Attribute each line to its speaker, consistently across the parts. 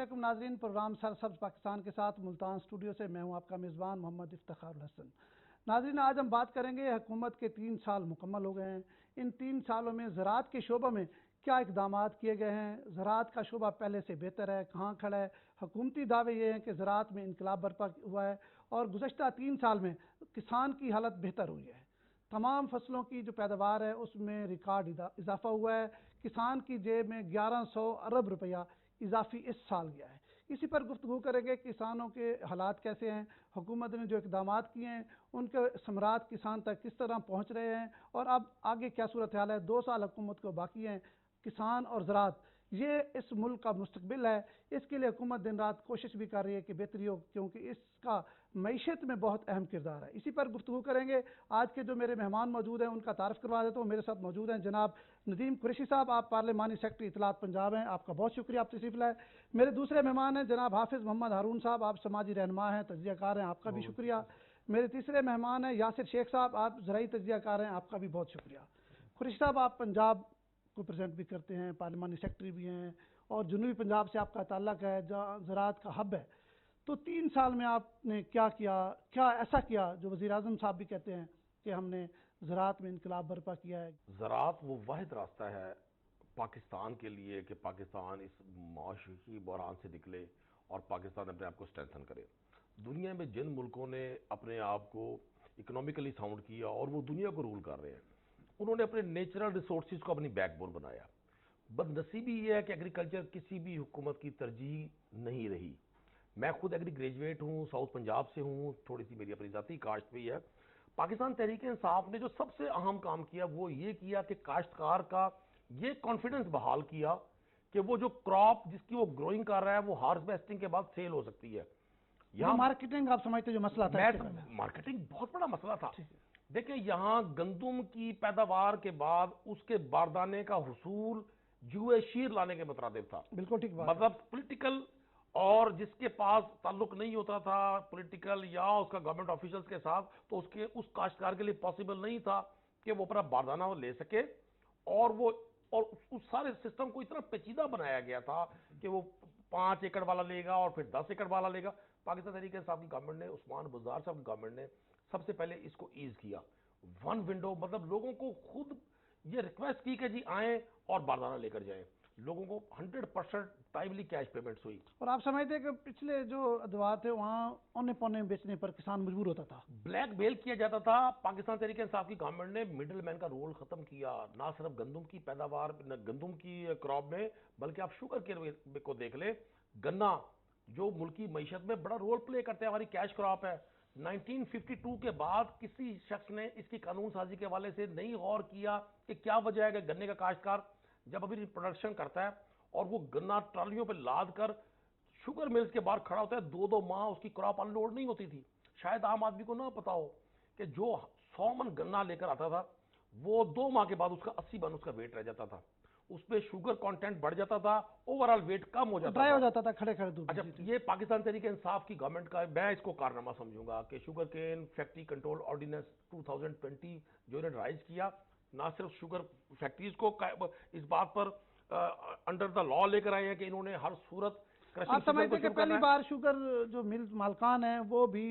Speaker 1: علیکم ناظرین، پروگرام سرسبز پاکستان کے ساتھ ملتان اسٹوڈیو سے میں ہوں آپ کا میزبان محمد افتخار الحسن۔ ناظرین، آج ہم بات کریں گے حکومت کے 3 سال مکمل ہو گئے ہیں۔ ان 3 سالوں میں زراعت کے شعبہ میں کیا اقدامات کیے گئے ہیں؟ زراعت کا شعبہ پہلے سے بہتر ہے، کہاں کھڑا ہے؟ حکومتی دعوے یہ ہیں کہ زراعت میں انقلاب برپا ہوا ہے اور گزشتہ 3 سال میں کسان کی حالت بہتر ہوئی ہے۔ تمام فصلوں کی جو پیداوار ہے اس میں ریکارڈ اضافہ ہوا ہے۔ کسان کی جیب میں 1100 ارب روپیہ اضافی اس سال گیا ہے۔ اسی پر گفتگو کریں گے کسانوں کے حالات کیسے ہیں، حکومت نے جو اقدامات کیے ہیں ان کے ثمرات کسان تک کس طرح پہنچ رہے ہیں اور اب آگے کیا صورتحال ہے۔ 2 سال حکومت کو باقی ہیں۔ کسان اور زراعت یہ اس ملک کا مستقبل ہے، اس کے لیے حکومت دن رات کوشش بھی کر رہی ہے کہ بہتری ہو، کیونکہ اس کا معیشت میں بہت اہم کردار ہے۔ اسی پر گفتگو کریں گے۔ آج کے جو میرے مہمان موجود ہیں ان کا تعارف کروا دیتا ہوں۔ میرے ساتھ موجود ہیں جناب ندیم قریشی صاحب، آپ پارلیمانی سیکرٹری اطلاعات پنجاب ہیں، آپ کا بہت شکریہ، آپ تشریف لائے۔ میرے دوسرے مہمان ہیں جناب حافظ محمد ہارون صاحب، آپ سماجی رہنما ہیں، تجزیہ کار ہیں، آپ کا بھی شکریہ۔ میرے تیسرے مہمان ہیں یاسر شیخ صاحب، آپ زرعی تجزیہ کار ہیں، آپ کا بھی بہت شکریہ۔ قریشی صاحب، آپ پنجاب کو پریزنٹ بھی کرتے ہیں، پارلیمانی سیکرٹری بھی ہیں اور جنوبی پنجاب سے آپ کا تعلق ہے جہاں زراعت کا ہب ہے۔ تو 3 سال میں آپ نے کیا ایسا کیا جو وزیر اعظم صاحب بھی کہتے ہیں کہ ہم نے زراعت میں انقلاب برپا کیا ہے؟
Speaker 2: زراعت وہ واحد راستہ ہے پاکستان کے لیے کہ پاکستان اس معاشی بحران سے نکلے اور پاکستان اپنے آپ کو اسٹرینتھن کرے۔ دنیا میں جن ملکوں نے اپنے آپ کو اکنامیکلی ساؤنڈ کیا اور وہ دنیا کو رول کر رہے ہیں، انہوں نے اپنے نیچرل ریسورسز کو اپنی بیک بون بنایا۔ بد نصیبی یہ ہے کہ ایگریکلچر کسی بھی حکومت کی ترجیح نہیں رہی۔ میں خود ایگری گریجویٹ ہوں، ساؤتھ پنجاب سے ہوں، تھوڑی سی میری اپنی ذاتی کاشت بھی ہے۔ پاکستان تحریک انصاف نے جو سب سے اہم کام کیا وہ یہ کیا کہ کاشتکار کا یہ کانفیڈنس بحال کیا کہ وہ جو کراپ جس کی وہ گروئنگ کر رہا ہے وہ ہارویسٹنگ کے بعد سیل ہو سکتی ہے۔
Speaker 1: یہاں مارکیٹنگ آپ سمجھتے جو مسئلہ تھا؟
Speaker 2: مارکیٹنگ بہت بڑا مسئلہ تھا۔ دیکھیں، یہاں گندم کی پیداوار کے بعد اس کے باردانے کا حصول جوئے شیر لانے کے مترادف تھا۔
Speaker 1: بالکل ٹھیک بات،
Speaker 2: مطلب پولیٹیکل، اور جس کے پاس تعلق نہیں ہوتا تھا پولیٹیکل یا اس کا گورنمنٹ آفیشلز کے ساتھ، تو اس کاشتکار کے لیے پاسبل نہیں تھا کہ وہ اپنا باردانہ لے سکے۔ اور اس سارے سسٹم کو اتنا پیچیدہ بنایا گیا تھا کہ وہ 5 ایکڑ والا لے گا اور پھر 10 ایکڑ والا لے گا۔ پاکستان تحریک انصاف کی گورنمنٹ نے، عثمان بزدار صاحب کی گورنمنٹ نے سب سے پہلے اس کو ایز کیا۔ 1 ونڈو، مطلب لوگوں کو خود یہ ریکویسٹ کی کہ جی آئیں اور باردانہ لے کر جائیں۔ لوگوں کو 100% ٹائملی کیش پیمنٹس ہوئی۔
Speaker 1: اور آپ سمجھتے ہیں کہ پچھلے جو ادوار تھے وہاں اونے پونے بیچنے پر کسان مجبور ہوتا تھا،
Speaker 2: بلیک میل کیا جاتا تھا۔ پاکستان تحریک انصاف کی گورنمنٹ نے مڈل مین کا رول ختم کیا، نہ صرف گندم کی پیداوار، گندم کی کراپ میں، بلکہ آپ شوگر کین کو دیکھ لیں۔ گنا جو ملکی معیشت میں بڑا رول پلے کرتے ہیں، ہماری کیش کراپ ہے۔ 1952 کے بعد کسی شخص نے اس کی قانون سازی کے حوالے سے نہیں غور کیا کہ کیا وجہ ہے کہ گنے کا کاشتکار جب ابھی پروڈکشن کرتا ہے اور وہ گنا ٹرالیوں پہ لاد کر شوگر ملز کے باہر کھڑا ہوتا ہے، 2 ماہ اس کی کراپ ان لوڈ نہیں ہوتی تھی۔ شاید عام آدمی کو نہ پتا ہو کہ جو 100 من گنا لے کر آتا تھا وہ 2 ماہ کے بعد اس کا 80 من اس کا ویٹ رہ جاتا تھا، اس پہ شوگر کانٹینٹ بڑھ جاتا تھا، اوورال ویٹ کم ہو جاتا تھا،
Speaker 1: ڈرائی ہو جاتا تھا کھڑے کھڑے دودھ۔
Speaker 2: اچھا، یہ پاکستان تحریک انصاف کی گورنمنٹ کا میں اس کو کارنامہ سمجھوں گا کہ sugar cane factory control ordinance 2020 جو انہوں نے رائز کیا، نہ صرف شوگر فیکٹریز کو اس بات پر انڈر دا لا لے کر آئے ہیں کہ انہوں نے ہر صورت۔
Speaker 1: آپ سمجھتے ہیں کہ پہلی بار شوگر جو مل مالکان ہیں وہ بھی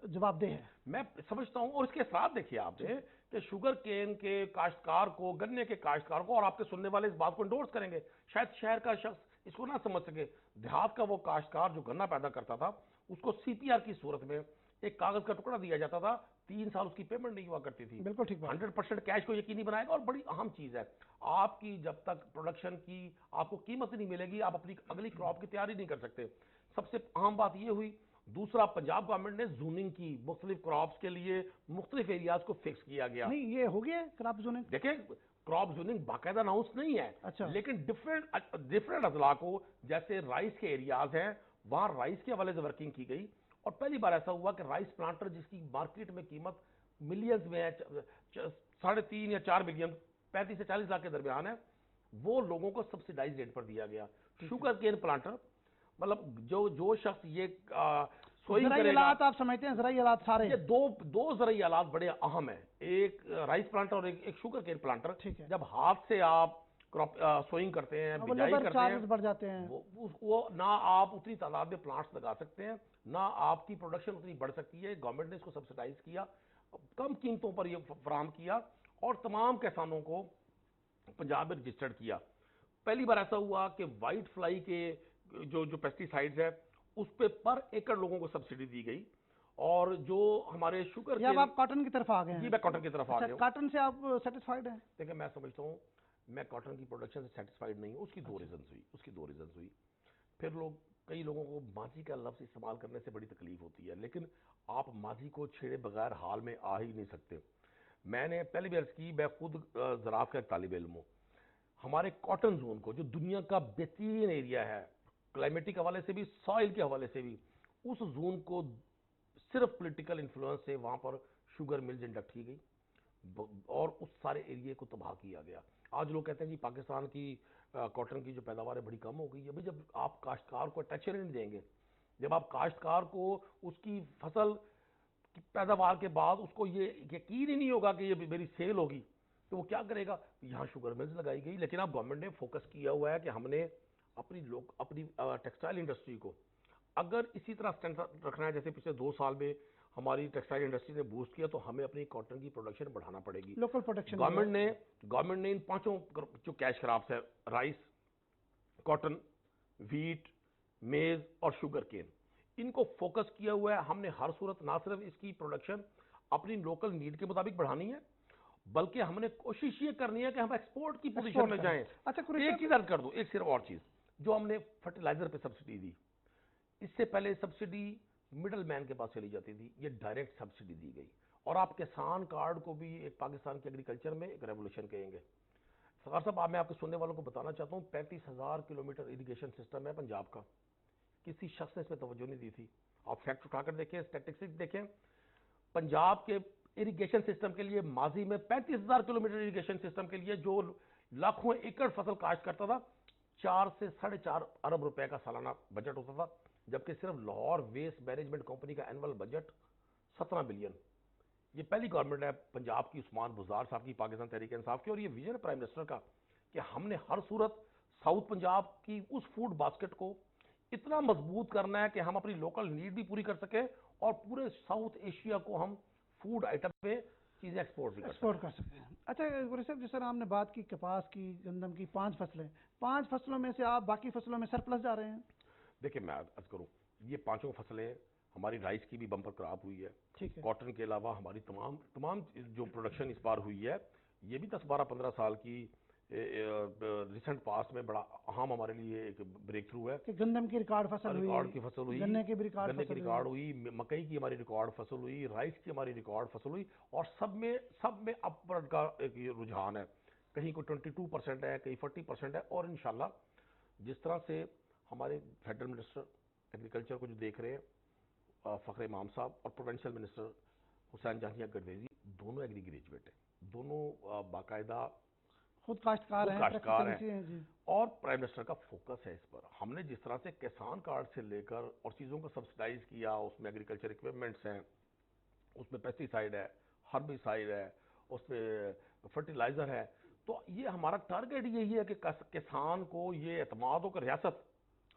Speaker 1: جواب دہ ہے؟
Speaker 2: میں سمجھتا ہوں، اور اس کے اثرات دیکھیے آپ نے کہ شوگر کین کے کاشتکار کو، گنے کے کاشتکار کو، اور آپ کے سننے والے اس بات کو انڈورس کریں گے، شاید شہر کا شخص اس کو نہ سمجھ سکے، دیہات کا وہ کاشتکار جو گنا پیدا کرتا تھا اس کو CPR کی صورت میں ایک کاغذ کا ٹکڑا دیا جاتا تھا، 3 سال اس کی پیمنٹ نہیں ہوا کرتی تھی۔
Speaker 1: بالکل ٹھیک،
Speaker 2: 100% کیش کو یقینی بنائے گا۔ اور بڑی اہم چیز ہے، آپ کی جب تک پروڈکشن کی آپ کو قیمت نہیں ملے گی، آپ اپنی اگلی کراپ کی تیاری نہیں کر سکتے۔ سب سے اہم بات یہ ہوئی۔ دوسرا، پنجاب گورنمنٹ نے زوننگ کی، مختلف کراپس کے لیے مختلف ایریاز کو فکس کیا گیا۔
Speaker 1: نہیں، یہ ہو گیا کراپ زوننگ؟
Speaker 2: دیکھیں، کراپ زوننگ باقاعدہ اناؤنس نہیں ہے،
Speaker 1: اچھا،
Speaker 2: لیکن ڈفرینٹ اضلاع کو، جیسے رائس کے ایریاز ہیں وہاں رائس کے حوالے سے ورکنگ کی گئی، اور پہلی بار ایسا ہوا کہ رائس پلانٹر جس کی مارکیٹ میں قیمت ملینز میں ہے، 3.5 یا 4 ملین، 35 سے 40 لاکھ کے درمیان ہے، وہ لوگوں کو سبسیڈائز ریٹ پر دیا گیا۔ شوگر کین پلانٹر، مطلب جو شخص یہ
Speaker 1: زرعی آلات، آپ سمجھتے ہیں زرعی آلات سارے؟
Speaker 2: یہ دو زرعی آلات بڑے اہم ہیں، ایک رائس پلانٹر اور ایک شوگر کین پلانٹر۔ جب ہاتھ سے آپ کراپ سوئنگ کرتے ہیں،
Speaker 1: وہ
Speaker 2: بجائی
Speaker 1: لیبر
Speaker 2: کرتے ہیں،
Speaker 1: چارجز بڑھ جاتے ہیں.
Speaker 2: وہ نہ آپ اتنی تعداد میں پلانٹس لگا سکتے ہیں، نہ آپ کی پروڈکشن اتنی بڑھ سکتی ہے. گورنمنٹ نے اس کو سبسیڈائز کیا، کم قیمتوں پر یہ فراہم کیا اور تمام کسانوں کو پنجاب میں رجسٹرڈ کیا. پہلی بار ایسا ہوا کہ وائٹ فلائی کے جو پیسٹی سائیڈز ہے اس پہ پر ایکڑ لوگوں کو سبسڈی دی گئی. اور جو ہمارے شوگر
Speaker 1: یہ اب آپ کاٹن کی طرف آ گئے ہیں.
Speaker 2: جی میں کاٹن کی طرف آ گیا ہوں.
Speaker 1: کاٹن سے آپ سیٹسفائیڈ ہیں؟
Speaker 2: دیکھیں میں سمجھتا ہوں میں کاٹن کی پروڈکشن سے سیٹسفائیڈ نہیں ہوں. اس کی دو ریزنز ہوئی. پھر کئی لوگوں کو ماضی کا لفظ استعمال کرنے سے بڑی تکلیف ہوتی ہے، لیکن آپ ماضی کو چھیڑے بغیر حال میں آ ہی نہیں سکتے. میں نے پہلے بھی عرض کی، میں خود زراعت کا ایک طالب علم ہوں. ہمارے کاٹن زون کو جو دنیا کا بہترین ایریا ہے کلائمیٹک حوالے سے بھی، سوائل کے حوالے سے بھی، اس زون کو صرف پولیٹیکل انفلوئنس سے وہاں پر شوگر ملز انڈکٹ کی گئی اور اس سارے ایریے کو تباہ کیا گیا. آج لوگ کہتے ہیں جی پاکستان کی کاٹن کی جو پیداوار ہے بڑی کم ہو گئی ہے. جب آپ کاشتکار کو اٹیچر نہیں دیں گے، جب آپ کاشتکار کو اس کی فصل کی پیداوار کے بعد اس کو یہ یقین ہی نہیں ہوگا کہ یہ میری سیل ہوگی، تو وہ کیا کرے گا؟ یہاں شوگر ملز لگائی گئی. لیکن اب گورنمنٹ نے فوکس کیا ہوا ہے کہ ہم نے اپنی ٹیکسٹائل انڈسٹری کو اگر اسی طرح اسٹینڈرڈ رکھنا ہے جیسے پچھلے 2 سال میں ہماری ٹیکسٹائل انڈسٹری نے بوسٹ کیا، تو ہمیں اپنی کاٹن کی پروڈکشن بڑھانا پڑے گی.
Speaker 1: Local production.
Speaker 2: گورنمنٹ نے ان 5 جو کیش کراپس ہے، رائس، کاٹن، ویٹ، میز اور شوگر کین، ان کو فوکس کیا ہوا ہے. ہم نے ہر صورت نہ صرف اس کی پروڈکشن اپنی لوکل نیڈ کے مطابق بڑھانی ہے، بلکہ ہم نے کوشش یہ کرنی ہے کہ ہم ایکسپورٹ کی پوزیشن میں جائیں. ایک چیز عرض کر دوں، ایک صرف اور چیز، جو ہم نے فرٹیلائزر پہ سبسڈی دی، اس سے پہلے سبسڈی مڈل مین کے پاس چلی جاتی تھی، یہ ڈائریکٹ سبسڈی دی گئی. اور آپ کسان کارڈ کو بھی ایک پاکستان کے ایگریکلچر میں ایک ریولوشن کہیں گے. سرکار صاحب، میں آپ کے سننے والوں کو بتانا چاہتا ہوں 35,000 کلومیٹر اریگیشن سسٹم ہے پنجاب کا. کسی شخص نے اس میں توجہ نہیں دی تھی. آپ فیکٹ اٹھا کر دیکھیں، اسٹیٹسٹکس دیکھیں. پنجاب کے اریگیشن سسٹم کے لیے ماضی میں 35,000 کلومیٹر اریگیشن سسٹم کے لیے جو لاکھوں ایکڑ فصل کاشت کرتا تھا، 4 سے 4.5 ارب روپے کا سالانہ بجٹ ہوتا تھا، جبکہ صرف لاہور ویسٹ مینجمنٹ کمپنی کا اینول بجٹ 17 بلین. یہ پہلی گورنمنٹ ہے پنجاب کی، عثمان بزدار صاحب کی، پاکستان تحریک انصاف کی، اور یہ ویژن ہے پرائم منسٹر کا کہ ہم نے ہر صورت ساؤتھ پنجاب کی اس فوڈ باسکٹ کو اتنا مضبوط کرنا ہے کہ ہم اپنی لوکل نیڈ بھی پوری کر سکیں اور پورے ساؤتھ ایشیا کو ہم فوڈ آئٹم پہ چیزیں ایکسپورٹ بھی کر سکیں.
Speaker 1: اچھا گورے صاحب، جس طرح ہم نے بات کی کپاس کی، گندم کی، 5 فصلیں، 5 فصلوں میں سے آپ باقی فصلوں میں سرپلس جا رہے ہیں.
Speaker 2: دیکھیں میں عرض کروں، یہ 5 فصلیں ہماری رائس کی بھی بمپر کراپ ہوئی ہے.
Speaker 1: ٹھیک ہے.
Speaker 2: کاٹن کے علاوہ ہماری تمام جو پروڈکشن اس بار ہوئی ہے، یہ بھی 10-12-15 سال کی ریسنٹ پاسٹ میں بڑا اہم ہمارے لیے ایک بریک تھرو ہے.
Speaker 1: کہ گندم کی ریکارڈ فصل ہوئی،
Speaker 2: ریکارڈ کی فصل ہوئی،
Speaker 1: گنے کی بھی
Speaker 2: گنے کی ریکارڈ ہوئی، مکئی کی ہماری ریکارڈ فصل ہوئی، رائس کی ہماری ریکارڈ فصل ہوئی، اور سب میں اپورڈ کا ایک رجحان ہے. کہیں کو 22% ہے، کہیں 40% ہے. اور انشاءاللہ جس طرح سے ہمارے فیڈرل منسٹر ایگریکلچر کو جو دیکھ رہے ہیں فخر امام صاحب، اور پروونشل منسٹر حسین جہانگیر گردیزی، دونوں ایگری گریجویٹ ہیں، دونوں باقاعدہ
Speaker 1: خود کاشتکار ہیں.
Speaker 2: اور پرائم منسٹر کا فوکس ہے اس پر. ہم نے جس طرح سے کسان کارڈ سے لے کر اور چیزوں کو سبسڈائز کیا، اس میں ایگریکلچر اکوپمنٹس ہیں، اس میں پیسٹی سائیڈ ہے، ہربی سائیڈ ہے، اس میں فرٹیلائزر ہے. تو یہ ہمارا ٹارگیٹ یہی ہے کہ کسان کو یہ اعتماد ہو کر ریاست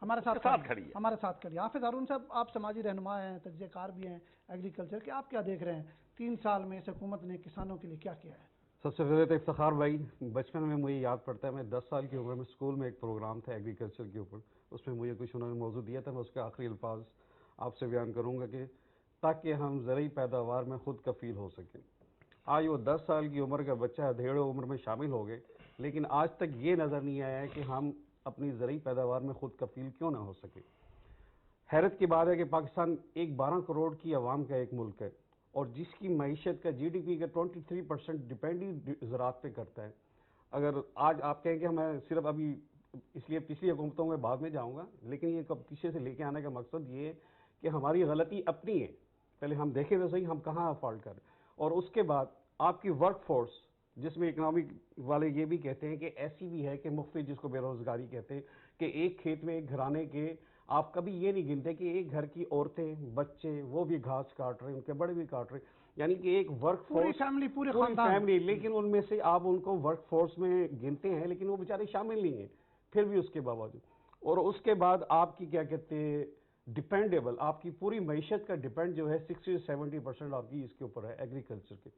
Speaker 1: ہمارے ساتھ
Speaker 2: کھڑی ہے.
Speaker 1: حافظ ہارون صاحب، آپ سماجی رہنما ہیں، تجزیہ کار بھی ہیں ایگریکلچر کے، آپ کیا دیکھ رہے ہیں 3 سال میں اس حکومت نے کسانوں کے لیے کیا کیا ہے؟
Speaker 3: سب سے پہلے تو افتخار بھائی، بچپن میں مجھے یاد پڑتا ہے، میں 10 سال کی عمر میں اسکول میں ایک پروگرام تھا ایگریکلچر کے اوپر، اس میں مجھے کچھ انہوں نے موضوع دیا تھا. میں اس کے آخری الفاظ آپ سے بیان کروں گا کہ تاکہ ہم زرعی پیداوار میں خود کفیل ہو سکیں. آج وہ 10 سال کی عمر کا بچہ ادھیڑ عمر میں شامل ہو گئے، لیکن آج تک یہ نظر نہیں آیا ہے کہ ہم اپنی زرعی پیداوار میں خود کفیل کیوں نہ ہو سکے. حیرت کی بات ہے کہ پاکستان 12 کروڑ کی عوام کا ایک ملک ہے، اور جس کی معیشت کا جی ڈی پی کا 23% ڈیپینڈ ہی زراعت پہ کرتا ہے. اگر آج آپ کہیں کہ ہمیں صرف ابھی اس لیے پچھلی حکومتوں میں بعد میں جاؤں گا، لیکن یہ پیچھے سے لے کے آنے کا مقصد یہ ہے کہ ہماری غلطی اپنی ہے. پہلے ہم دیکھیں تو صحیح ہم کہاں فالٹ کر، اور اس کے بعد آپ کی ورک فورس، جس میں اکنامک والے یہ بھی کہتے ہیں کہ ایسی بھی ہے کہ مفت، جس کو بے روزگاری کہتے ہیں، کہ ایک کھیت میں ایک گھرانے کے آپ کبھی یہ نہیں گنتے کہ ایک گھر کی عورتیں، بچے، وہ بھی گھاس کاٹ رہے ہیں، ان کے بڑے بھی کاٹ رہے ہیں. یعنی کہ ایک ورک
Speaker 1: پوری
Speaker 3: فورس،
Speaker 1: فیملی، پورے
Speaker 3: پوری
Speaker 1: خاندان.
Speaker 3: فیملی، لیکن ان میں سے آپ ان کو ورک فورس میں گنتے ہیں لیکن وہ بیچارے شامل نہیں ہیں پھر بھی اس کے باوجود. اور اس کے بعد آپ کی کیا کہتے ہیں ڈیپینڈیبل، آپ کی پوری معیشت کا ڈیپینڈ جو ہے 60-70% آپ کی اس کے اوپر ہے ایگریکلچر کے.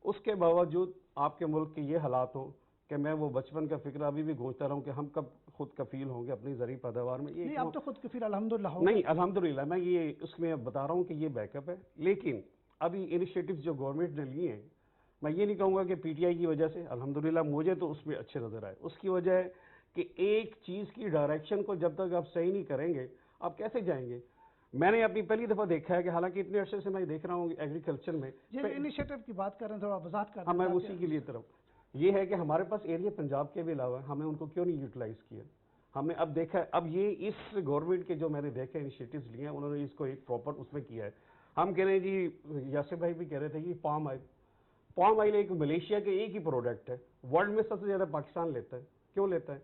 Speaker 3: اس کے باوجود آپ کے ملک کے یہ حالات ہوں کہ میں وہ بچپن کا فکر ابھی بھی گونجتا رہا ہوں کہ ہم کب خود کفیل ہوں گے اپنی زرعی پیداوار میں.
Speaker 1: نہیں، اب تو خود کفیل الحمدللہ ہو.
Speaker 3: نہیں الحمدللہ، میں یہ اس میں بتا رہا ہوں کہ یہ بیک اپ ہے. لیکن ابھی انیشیٹوز جو گورنمنٹ نے لیے ہیں، میں یہ نہیں کہوں گا کہ پی ٹی آئی کی وجہ سے، الحمدللہ مجھے تو اس میں اچھے نظر آئے. اس کی وجہ ہے کہ ایک چیز کی ڈائریکشن کو جب تک آپ صحیح نہیں کریں گے آپ کیسے جائیں گے. میں نے اپنی پہلی دفعہ دیکھا ہے کہ حالانکہ اتنے عرصے سے میں دیکھ رہا ہوں ایگریکلچر میں.
Speaker 1: یہ انیشیٹو کی بات کر رہے ہیں، تھوڑا وضاحت کر رہے
Speaker 3: ہاں
Speaker 1: ہیں.
Speaker 3: میں اسی کے لیے طرف یہ ہے کہ ہمارے پاس ایریا پنجاب کے بھی علاوہ ہمیں ان کو کیوں نہیں یوٹیلائز کیا. ہم نے اب دیکھا ہے، اب یہ اس گورنمنٹ کے جو میں نے دیکھے انیشیٹوز لیے ہیں انہوں نے اس کو ایک پراپر اس میں کیا ہے. ہم کہہ رہے ہیں جی، یاسر بھائی بھی کہہ رہے تھے کہ پام آئل ایک ملیشیا کے ایک ہی پروڈکٹ ہے، ورلڈ میں سب سے زیادہ پاکستان لیتا ہے. کیوں لیتا ہے؟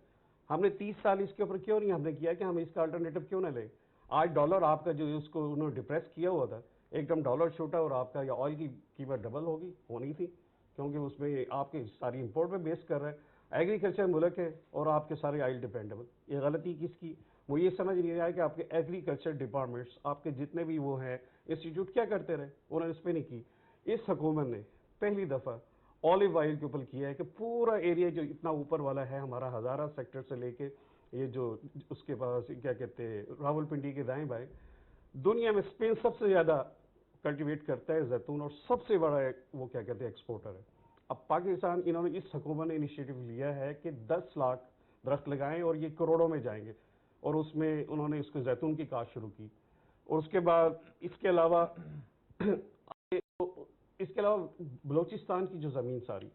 Speaker 3: ہم نے 30 سال اس کے اوپر کیوں نہیں ہم نے کیا کہ ہم اس کا الٹرنیٹو کیوں نہ لیں. آج ڈالر آپ کا جو اس کو انہوں نے ڈپریس کیا ہوا تھا، ایک دم ڈالر چھوٹا اور آپ کا یا آئل کی قیمت ڈبل ہونی تھی، کیونکہ اس میں آپ کی ساری امپورٹ پہ بیس کر رہا ہے. ایگریکلچر ملک ہے اور آپ کے سارے آئل ڈیپینڈیبل. یہ غلطی کس کی؟ وہ یہ سمجھ نہیں رہا ہے کہ آپ کے ایگریکلچر ڈپارٹمنٹس، آپ کے جتنے بھی وہ ہیں انسٹیٹیوٹ کیا کرتے رہے، انہوں نے اس پہ نہیں کی. اس حکومت نے پہلی دفعہ آلیو آئل کے اوپر کیا ہے کہ پورا ایریا جو اتنا اوپر والا ہے ہمارا ہزارہ سیکٹر سے لے کے یہ جو اس کے پاس کیا کہتے ہیں راول پنڈی کے دائیں بائیں، دنیا میں اسپین سب سے زیادہ کلٹیویٹ کرتا ہے زیتون اور سب سے بڑا وہ کیا کہتے ہیں ایکسپورٹر ہے. اب پاکستان انہوں نے اس حکومت نے انیشیٹو لیا ہے کہ 10 لاکھ درخت لگائیں اور یہ کروڑوں میں جائیں گے. اور اس میں انہوں نے اس کو زیتون کی کاشت شروع کی. اور اس کے بعد اس کے علاوہ بلوچستان کی جو زمین ساری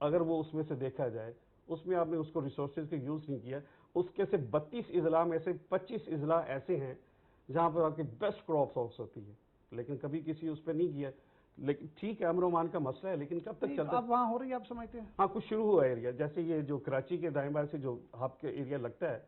Speaker 3: اگر وہ اس میں سے دیکھا جائے، اس میں آپ نے اس کو ریسورسز کا یوز نہیں کیا. اس کے سے 32 اضلاع میں سے 25 اضلاع ایسے ہیں جہاں پر آپ کی بیسٹ کراپس ہاؤس ہوتی ہے، لیکن کبھی کسی اس پہ نہیں کیا. لیکن ٹھیک ہے، امن و امان کا مسئلہ ہے، لیکن کب تک چلتا ہے؟
Speaker 1: اب وہاں ہو رہی ہے، آپ سمجھتے ہیں؟
Speaker 3: ہاں کچھ شروع ہوا ایریا، جیسے یہ جو کراچی کے دائیں بائیں سے جو ہب کے ایریا لگتا ہے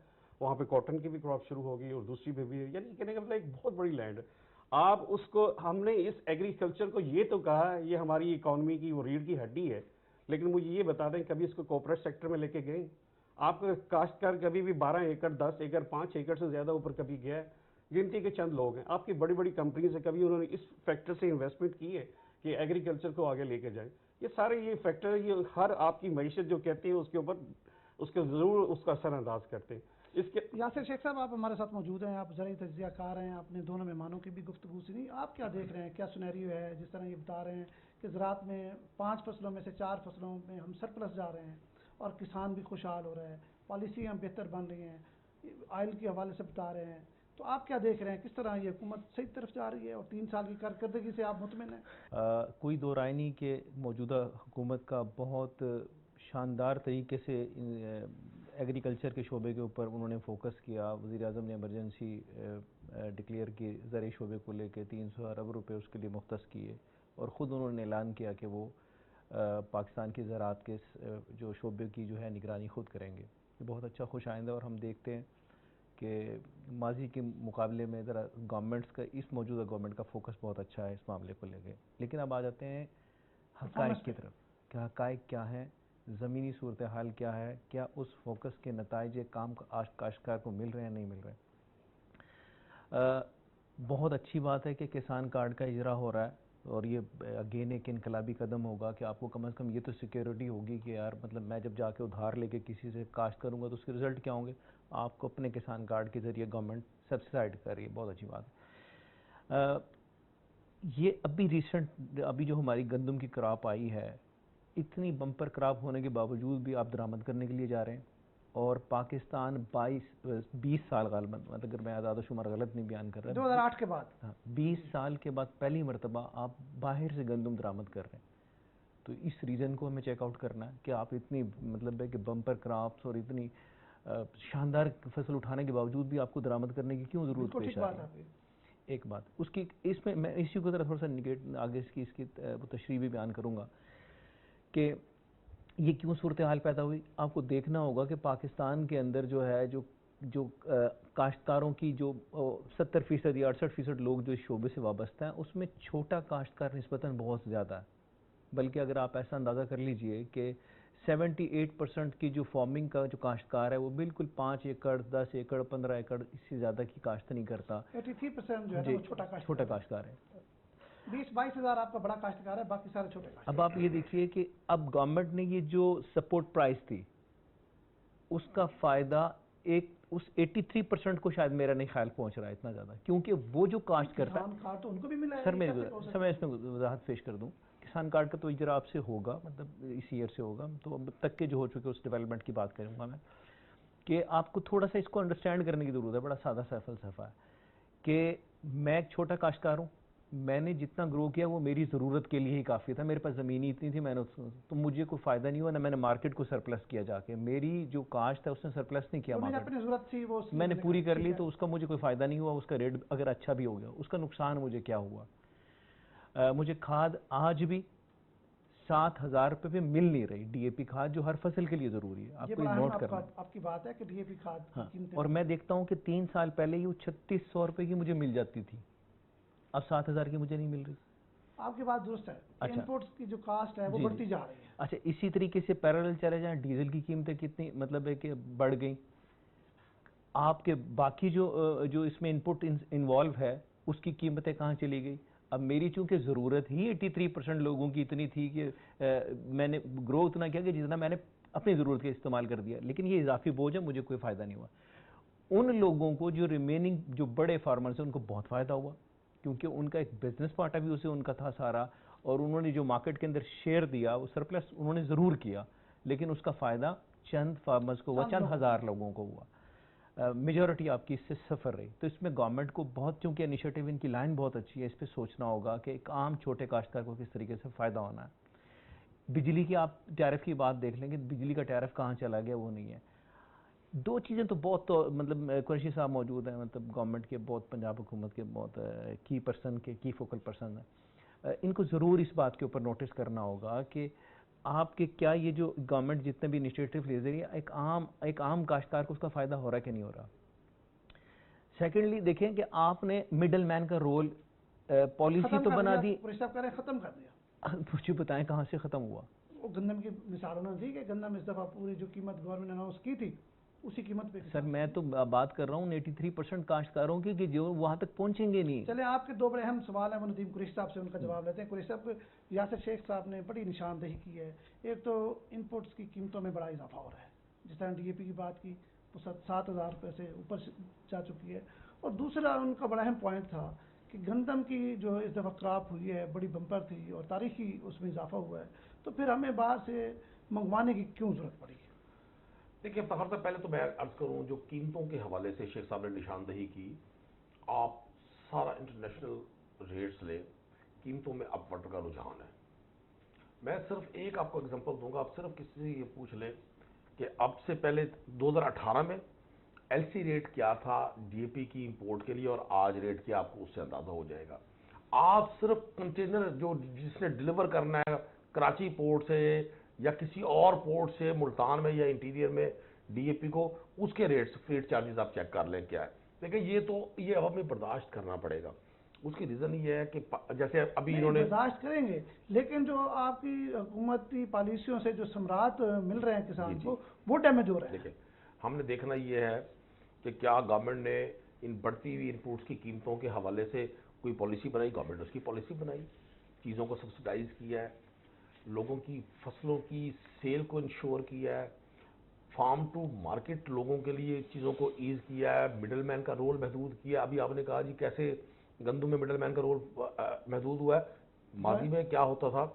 Speaker 3: وہاں پہ کاٹن کی بھی کراپ شروع ہوگی اور دوسری پہ بھی ہے. یعنی کہنے کا مطلب ایک بہت بڑی لینڈ ہے. آپ اس کو، ہم نے اس ایگریکلچر کو یہ تو کہا یہ ہماری اکانومی کی وہ ریڑھ کی ہڈی ہے، لیکن مجھے یہ بتا دیں کبھی اس کو کوپریٹ سیکٹر میں لے کے گئے؟ آپ کا کاشتکار کبھی بھی 12 ایکڑ 10 ایکڑ 5 ایکڑ سے زیادہ اوپر کبھی گیا ہے؟ گنتی کے چند لوگ ہیں. آپ کی بڑی بڑی کمپنیز ہیں، کبھی انہوں نے اس فیکٹر سے انویسٹمنٹ کی ہے کہ ایگریکلچر کو آگے لے کے جائیں؟ یہ سارے یہ فیکٹر، یہ ہر آپ کی معیشت جو کہتے ہیں اس کے اوپر اس کے ضرور اس کا اثر انداز کرتے ہیں. اس کے
Speaker 1: یاسر شیخ صاحب، آپ ہمارے ساتھ موجود ہیں، آپ زرعی تجزیہ کار ہیں، آپ نے دونوں مہمانوں کی بھی گفتگو سنی. آپ کیا دیکھ رہے ہیں، کیا سینیریو ہے؟ جس طرح یہ بتا رہے ہیں کہ زراعت میں 5 فصلوں میں سے 4 فصلوں میں ہم سرپلس جا رہے ہیں اور کسان بھی خوشحال ہو رہے ہیں، پالیسیاں بہتر بن رہی ہیں، آئل کے حوالے سے بتا رہے ہیں. تو آپ کیا دیکھ رہے ہیں، کس طرح یہ حکومت صحیح طرف جا رہی ہے اور 3 سال کی کارکردگی سے آپ مطمئن ہیں؟
Speaker 4: کوئی دو رائے نہیں کہ موجودہ حکومت کا بہت شاندار طریقے سے ایگریکلچر کے شعبے کے اوپر انہوں نے فوکس کیا. وزیر اعظم نے ایمرجنسی ڈکلیئر کی، زرعی شعبے کو لے کے 300 ارب روپے اس کے لیے مختص کیے، اور خود انہوں نے اعلان کیا کہ وہ پاکستان کی زراعت کے جو شعبے کی جو ہے نگرانی خود کریں گے. یہ بہت اچھا خوش آئندہ، اور ہم دیکھتے ہیں کہ ماضی کے مقابلے میں ذرا گورنمنٹس کا، اس موجودہ گورنمنٹ کا فوکس بہت اچھا ہے اس معاملے کو لے کے. لیکن اب آ جاتے ہیں حقائق کی طرف کہ حقائق کیا ہیں، زمینی صورتحال کیا ہے، کیا اس فوکس کے نتائج کام کاشتکار کو مل رہے ہیں نہیں مل رہے ہیں. بہت اچھی بات ہے کہ کسان کارڈ کا اجرا ہو رہا ہے، اور یہ اگین ایک انقلابی قدم ہوگا کہ آپ کو کم از کم یہ تو سیکیورٹی ہوگی کہ یار مطلب میں جب جا کے ادھار لے کے کسی سے کاشت کروں گا تو اس کے رزلٹ کیا ہوں گے. آپ کو اپنے کسان کارڈ کے ذریعے گورنمنٹ سبسڈائڈ کر رہی ہے، بہت اچھی بات ہے. یہ ابھی ریسنٹ ابھی جو ہماری گندم کی کراپ آئی ہے، اتنی بمپر کراپ ہونے کے باوجود بھی آپ درآمد کرنے کے لیے جا رہے ہیں، اور پاکستان 20 سال غالباً، اگر میں اعداد و شمار غلط نہیں بیان کر رہا،
Speaker 1: 2008 کے بعد
Speaker 4: 20 سال کے بعد پہلی مرتبہ آپ باہر سے گندم درآمد کر رہے ہیں. تو اس ریزن کو ہمیں چیک آؤٹ کرنا ہے کہ آپ اتنی مطلب ہے کہ بمپر کراپس اور اتنی شاندار فصل اٹھانے کے باوجود بھی آپ کو درآمد کرنے کی کیوں ضرورت پیش آ رہی ہے. ایک بات اس کی، اس میں اسی کو ذرا تھوڑا سا نگیٹ آگے اس کی تشریح بھی بیان کروں گا کہ یہ کیوں صورتحال پیدا ہوئی. آپ کو دیکھنا ہوگا کہ پاکستان کے اندر جو ہے جو جو کاشتکاروں کی جو 70% یا 68% لوگ جو اس شعبے سے وابستہ ہیں اس میں چھوٹا کاشتکار نسبتاً بہت زیادہ ہے، بلکہ اگر آپ ایسا اندازہ کر لیجئے کہ 78% کی جو فارمنگ کا جو کاشتکار ہے وہ بالکل 5 ایکڑ 10 ایکڑ 15 ایکڑ اس سے زیادہ کی کاشت نہیں کرتا،
Speaker 1: 83% جو ہے
Speaker 4: جی
Speaker 1: وہ چھوٹا
Speaker 4: چھوٹا کاشتکار ہے۔
Speaker 1: 20-22 ہزار آپ کا بڑا کاشتکار ہے، باقی سارے چھوٹے کاشتکار۔
Speaker 4: اب آپ یہ دیکھیے کہ اب گورنمنٹ نے یہ جو سپورٹ پرائز تھی اس کا فائدہ اس 83% کو شاید میرا نہیں خیال پہنچ رہا ہے اتنا زیادہ، کیونکہ وہ جو کاشت کرتا ہے،
Speaker 1: کسان کارڈ تو ان کو بھی ملا ہے،
Speaker 4: سر میں اس میں وضاحت پیش کر دوں، کسان کارڈ کا تو اجرا آپ سے ہوگا، مطلب اس ایئر سے ہوگا، تو اب تک کے جو ہو چکے اس ڈیولپمنٹ کی بات کروں گا میں، کہ آپ کو تھوڑا سا اس کو انڈرسٹینڈ کرنے کی ضرورت ہے، بڑا سادہ سا فلسفہ ہے کہ میں ایک چھوٹا کاشتکار ہوں، میں نے جتنا گرو کیا وہ میری ضرورت کے لیے ہی کافی تھا، میرے پاس زمین اتنی تھی، میں نے تو مجھے کوئی فائدہ نہیں ہوا، نہ میں نے مارکیٹ کو سرپلس کیا جا کے، میری جو کاشت ہے اس نے سرپلس نہیں کیا مارکیٹ،
Speaker 1: اپنی ضرورت تھی وہ
Speaker 4: میں نے پوری کر لی، تو اس کا مجھے کوئی فائدہ نہیں ہوا، اس کا ریٹ اگر اچھا بھی ہو گیا، اس کا نقصان مجھے کیا ہوا؟ مجھے کھاد آج بھی 7,000 روپے پہ مل نہیں رہی، ڈی اے پی کھاد جو ہر فصل کے لیے ضروری ہے، آپ کو یہ نوٹ کرنا،
Speaker 1: آپ کی بات ہے کہ ڈی اے پی کھاد
Speaker 4: اور میں دیکھتا ہوں کہ 3 سال پہلے یہ 3600 روپے کی مجھے مل جاتی تھی، اب 7,000 کی مجھے نہیں مل رہی۔
Speaker 1: آپ کی بات درست ہے، انپوٹس کی جو کاسٹ ہے وہ بڑھتی جا رہی ہے۔
Speaker 4: اچھا، اسی طریقے سے پیرالل چلے جائیں، ڈیزل کی قیمتیں کتنی مطلب ہے کہ بڑھ گئیں، آپ کے باقی جو اس میں انپٹ انوالو ہے اس کی قیمتیں کہاں چلی گئی؟ اب میری چونکہ ضرورت ہی 83% لوگوں کی اتنی تھی کہ میں نے گرو اتنا کیا کہ جتنا میں نے اپنی ضرورت کے استعمال کر دیا، لیکن یہ اضافی بوجھ ہے، مجھے کوئی فائدہ نہیں ہوا۔ ان لوگوں کو جو ریمیننگ جو بڑے فارمرز ہیں ان کو بہت فائدہ ہوا، کیونکہ ان کا ایک بزنس پارٹ بھی اسے ان کا تھا سارا، اور انہوں نے جو مارکیٹ کے اندر شیئر دیا وہ سرپلس انہوں نے ضرور کیا، لیکن اس کا فائدہ چند فارمرز کو ہوا، چند ہزار لوگوں کو ہوا، میجورٹی آپ کی اس سے سفر رہی۔ تو اس میں گورنمنٹ کو بہت، چونکہ انیشیٹو ان کی لائن بہت اچھی ہے، اس پہ سوچنا ہوگا کہ ایک عام چھوٹے کاشتکار کو کس طریقے سے فائدہ ہونا ہے۔ بجلی کی آپ ٹیرف کی بات دیکھ لیں گے، بجلی کا ٹیرف کہاں چلا گیا وہ نہیں ہے۔ دو چیزیں تو بہت مطلب قریشی صاحب موجود ہیں، مطلب گورنمنٹ کے بہت، پنجاب حکومت کے بہت کی فوکل پرسن ہیں، ان کو ضرور اس بات کے اوپر نوٹس کرنا ہوگا کہ آپ کے کیا یہ جو گورنمنٹ جتنے بھی انیشیٹو لے رہی ہے ایک عام کاشتکار کو اس کا فائدہ ہو رہا ہے کہ نہیں ہو رہا۔ سیکنڈلی دیکھیں کہ آپ نے مڈل مین کا رول پالیسی تو بنا دی،
Speaker 1: ختم کر دیا،
Speaker 4: مجھے بتائیں کہاں سے ختم ہوا؟
Speaker 1: وہ گندم کی مثال ہونا تھی کہ گندم اس دفعہ پوری جو قیمت گورنمنٹ نے اناؤنس کی تھی اسی قیمت پہ۔
Speaker 4: سر میں تو بات کر رہا ہوں 83% کاشتکاروں کی کہ جو وہاں تک پہنچیں گے نہیں۔
Speaker 1: چلیں، آپ کے دو بڑے اہم سوال ہیں، وہ ندیم قریشی صاحب سے ان کا جواب لیتے ہیں۔ قریشی صاحب، یاسر شیخ صاحب نے بڑی نشاندہی کی ہے، ایک تو انپوٹس کی قیمتوں میں بڑا اضافہ ہو رہا ہے، جس طرح ڈی اے پی کی بات کی وہ 7,000 روپے سے اوپر جا چکی ہے، اور دوسرا ان کا بڑا اہم پوائنٹ تھا کہ گندم کی جو اس دفعہ کراپ ہوئی ہے بڑی بمپر تھی اور تاریخی اس میں اضافہ ہوا ہے، تو پھر ہمیں باہر سے منگوانے کی کیوں ضرورت پڑی؟
Speaker 2: دیکھیے فخر صاحب، پہلے تو میں عرض کروں جو قیمتوں کے حوالے سے شیخ صاحب نے نشاندہی کی، آپ سارا انٹرنیشنل ریٹس لیں، قیمتوں میں اپورڈ کا رجحان ہے۔ میں صرف ایک آپ کو اگزامپل دوں گا، آپ صرف کسی سے یہ پوچھ لیں کہ اب سے پہلے 2018 میں ایل سی ریٹ کیا تھا ڈی اے پی کی امپورٹ کے لیے اور آج ریٹ کیا، آپ کو اس سے اندازہ ہو جائے گا۔ آپ صرف کنٹینر جو جس نے ڈیلیور کرنا ہے کراچی پورٹ سے یا کسی اور پورٹ سے ملتان میں یا انٹیریئر میں ڈی اے پی کو، اس کے ریٹس فریٹ چارجز آپ چیک کر لیں کیا ہے، لیکن یہ اب ہمیں برداشت کرنا پڑے گا۔ اس کی ریزن یہ ہے کہ جیسے ابھی انہوں نے
Speaker 1: برداشت کریں گے، لیکن جو آپ کی حکومتی پالیسیوں سے جو ثمرات مل رہے ہیں کسان کو وہ ڈیمیج ہو رہے ہیں۔
Speaker 2: دیکھیں، ہم نے دیکھنا یہ ہے کہ کیا گورنمنٹ نے ان بڑھتی ہوئی انپوٹس کی قیمتوں کے حوالے سے کوئی پالیسی بنائی؟ گورنمنٹ نے اس کی پالیسی بنائی، چیزوں کو سبسڈائز کیا ہے، لوگوں کی فصلوں کی سیل کو انشور کیا ہے، فارم ٹو مارکیٹ لوگوں کے لیے چیزوں کو ایز کیا ہے، مڈل مین کا رول محدود کیا۔ ابھی آپ نے کہا جی کیسے گندم میں مڈل مین کا رول محدود ہوا ہے، ماضی میں کیا ہوتا تھا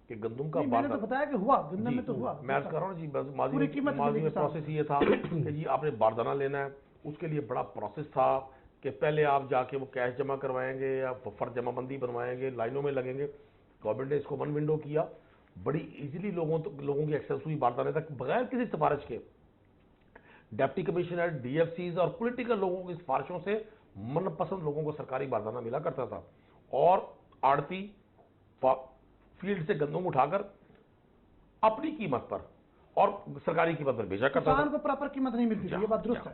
Speaker 2: کہ گندم کا
Speaker 1: میں نے تو بتایا کہ ہوا، گندم میں تو ہوا،
Speaker 2: میں کر رہا ہوں جی، ماضی میں پروسیس یہ تھا کہ جی آپ نے باردانہ لینا ہے، اس کے لیے بڑا پروسیس تھا کہ پہلے آپ جا کے وہ کیش جمع کروائیں گے یا فرض جمع بندی بنوائیں گے، لائنوں میں لگیں گے۔ گورنمنٹ نے اس کو 1 ونڈو کیا، بڑی ایزیلی لوگوں کی ایکسیس ہوئی باردانے تک بغیر کسی سفارش کے۔ Deputy commissioner, D F Cs اور پولیٹیکل لوگوں کی سفارشوں سے من پسند لوگوں کو سرکاری باردانہ ملا کرتا تھا، اور آڑتی فیلڈ سے گندم اٹھا کر اپنی قیمت پر اور سرکاری قیمت پر بیچا کرتا تھا۔
Speaker 1: کسان کو پراپر قیمت نہیں ملتی تھی، یہ بات درست ہے۔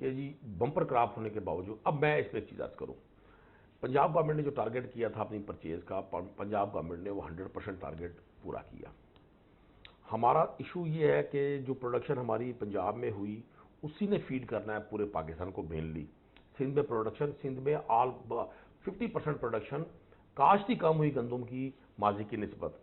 Speaker 2: کہ جی بمپر کراپ ہونے کے باوجود، اب میں اس پہ ایک چیز عرض کروں، پنجاب گورنمنٹ نے جو ٹارگٹ کیا تھا اپنی پرچیز کا، پنجاب گورنمنٹ نے وہ 100% ٹارگٹ پورا کیا۔ ہمارا ایشو یہ ہے کہ جو پروڈکشن ہماری پنجاب میں ہوئی اسی نے فیڈ کرنا ہے پورے پاکستان کو مینلی۔ سندھ میں پروڈکشن، سندھ میں 50% پروڈکشن کاشت ہی کم ہوئی گندم کی ماضی کی نسبت۔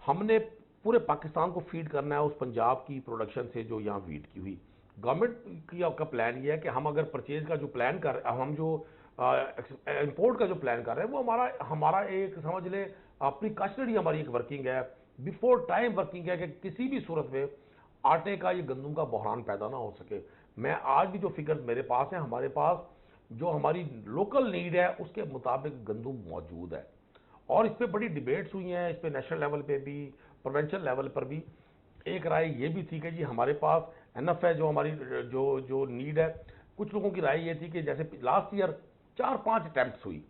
Speaker 2: ہم نے پورے پاکستان کو فیڈ کرنا ہے اس پنجاب کی پروڈکشن سے جو یہاں ویٹ کی ہوئی۔ گورنمنٹ کا پلان یہ ہے کہ ہم اگر پرچیز کا جو پلان کر رہے ہیں، ہم جو امپورٹ کا جو پلان کر رہے ہیں، وہ ہمارا ایک سمجھ لیں پریکاشنری ہماری ایک ورکنگ ہے، بیفور ٹائم ورکنگ ہے کہ کسی بھی صورت میں آٹے کا یہ گندم کا بحران پیدا نہ ہو سکے۔ میں آج بھی جو فگرز میرے پاس ہیں، ہمارے پاس جو ہماری لوکل نیڈ ہے اس کے مطابق گندم موجود ہے، اور اس پہ بڑی ڈیبیٹس ہوئی ہیں، اس پہ نیشنل لیول پہ بھی، پروونشل لیول پر بھی۔ ایک رائے یہ بھی تھی کہ جی ہمارے پاس انف ہے جو ہماری جو نیڈ ہے۔ کچھ لوگوں کی رائے یہ تھی کہ جیسے لاسٹ ایئر 4-5 اٹیمپٹس ہوئی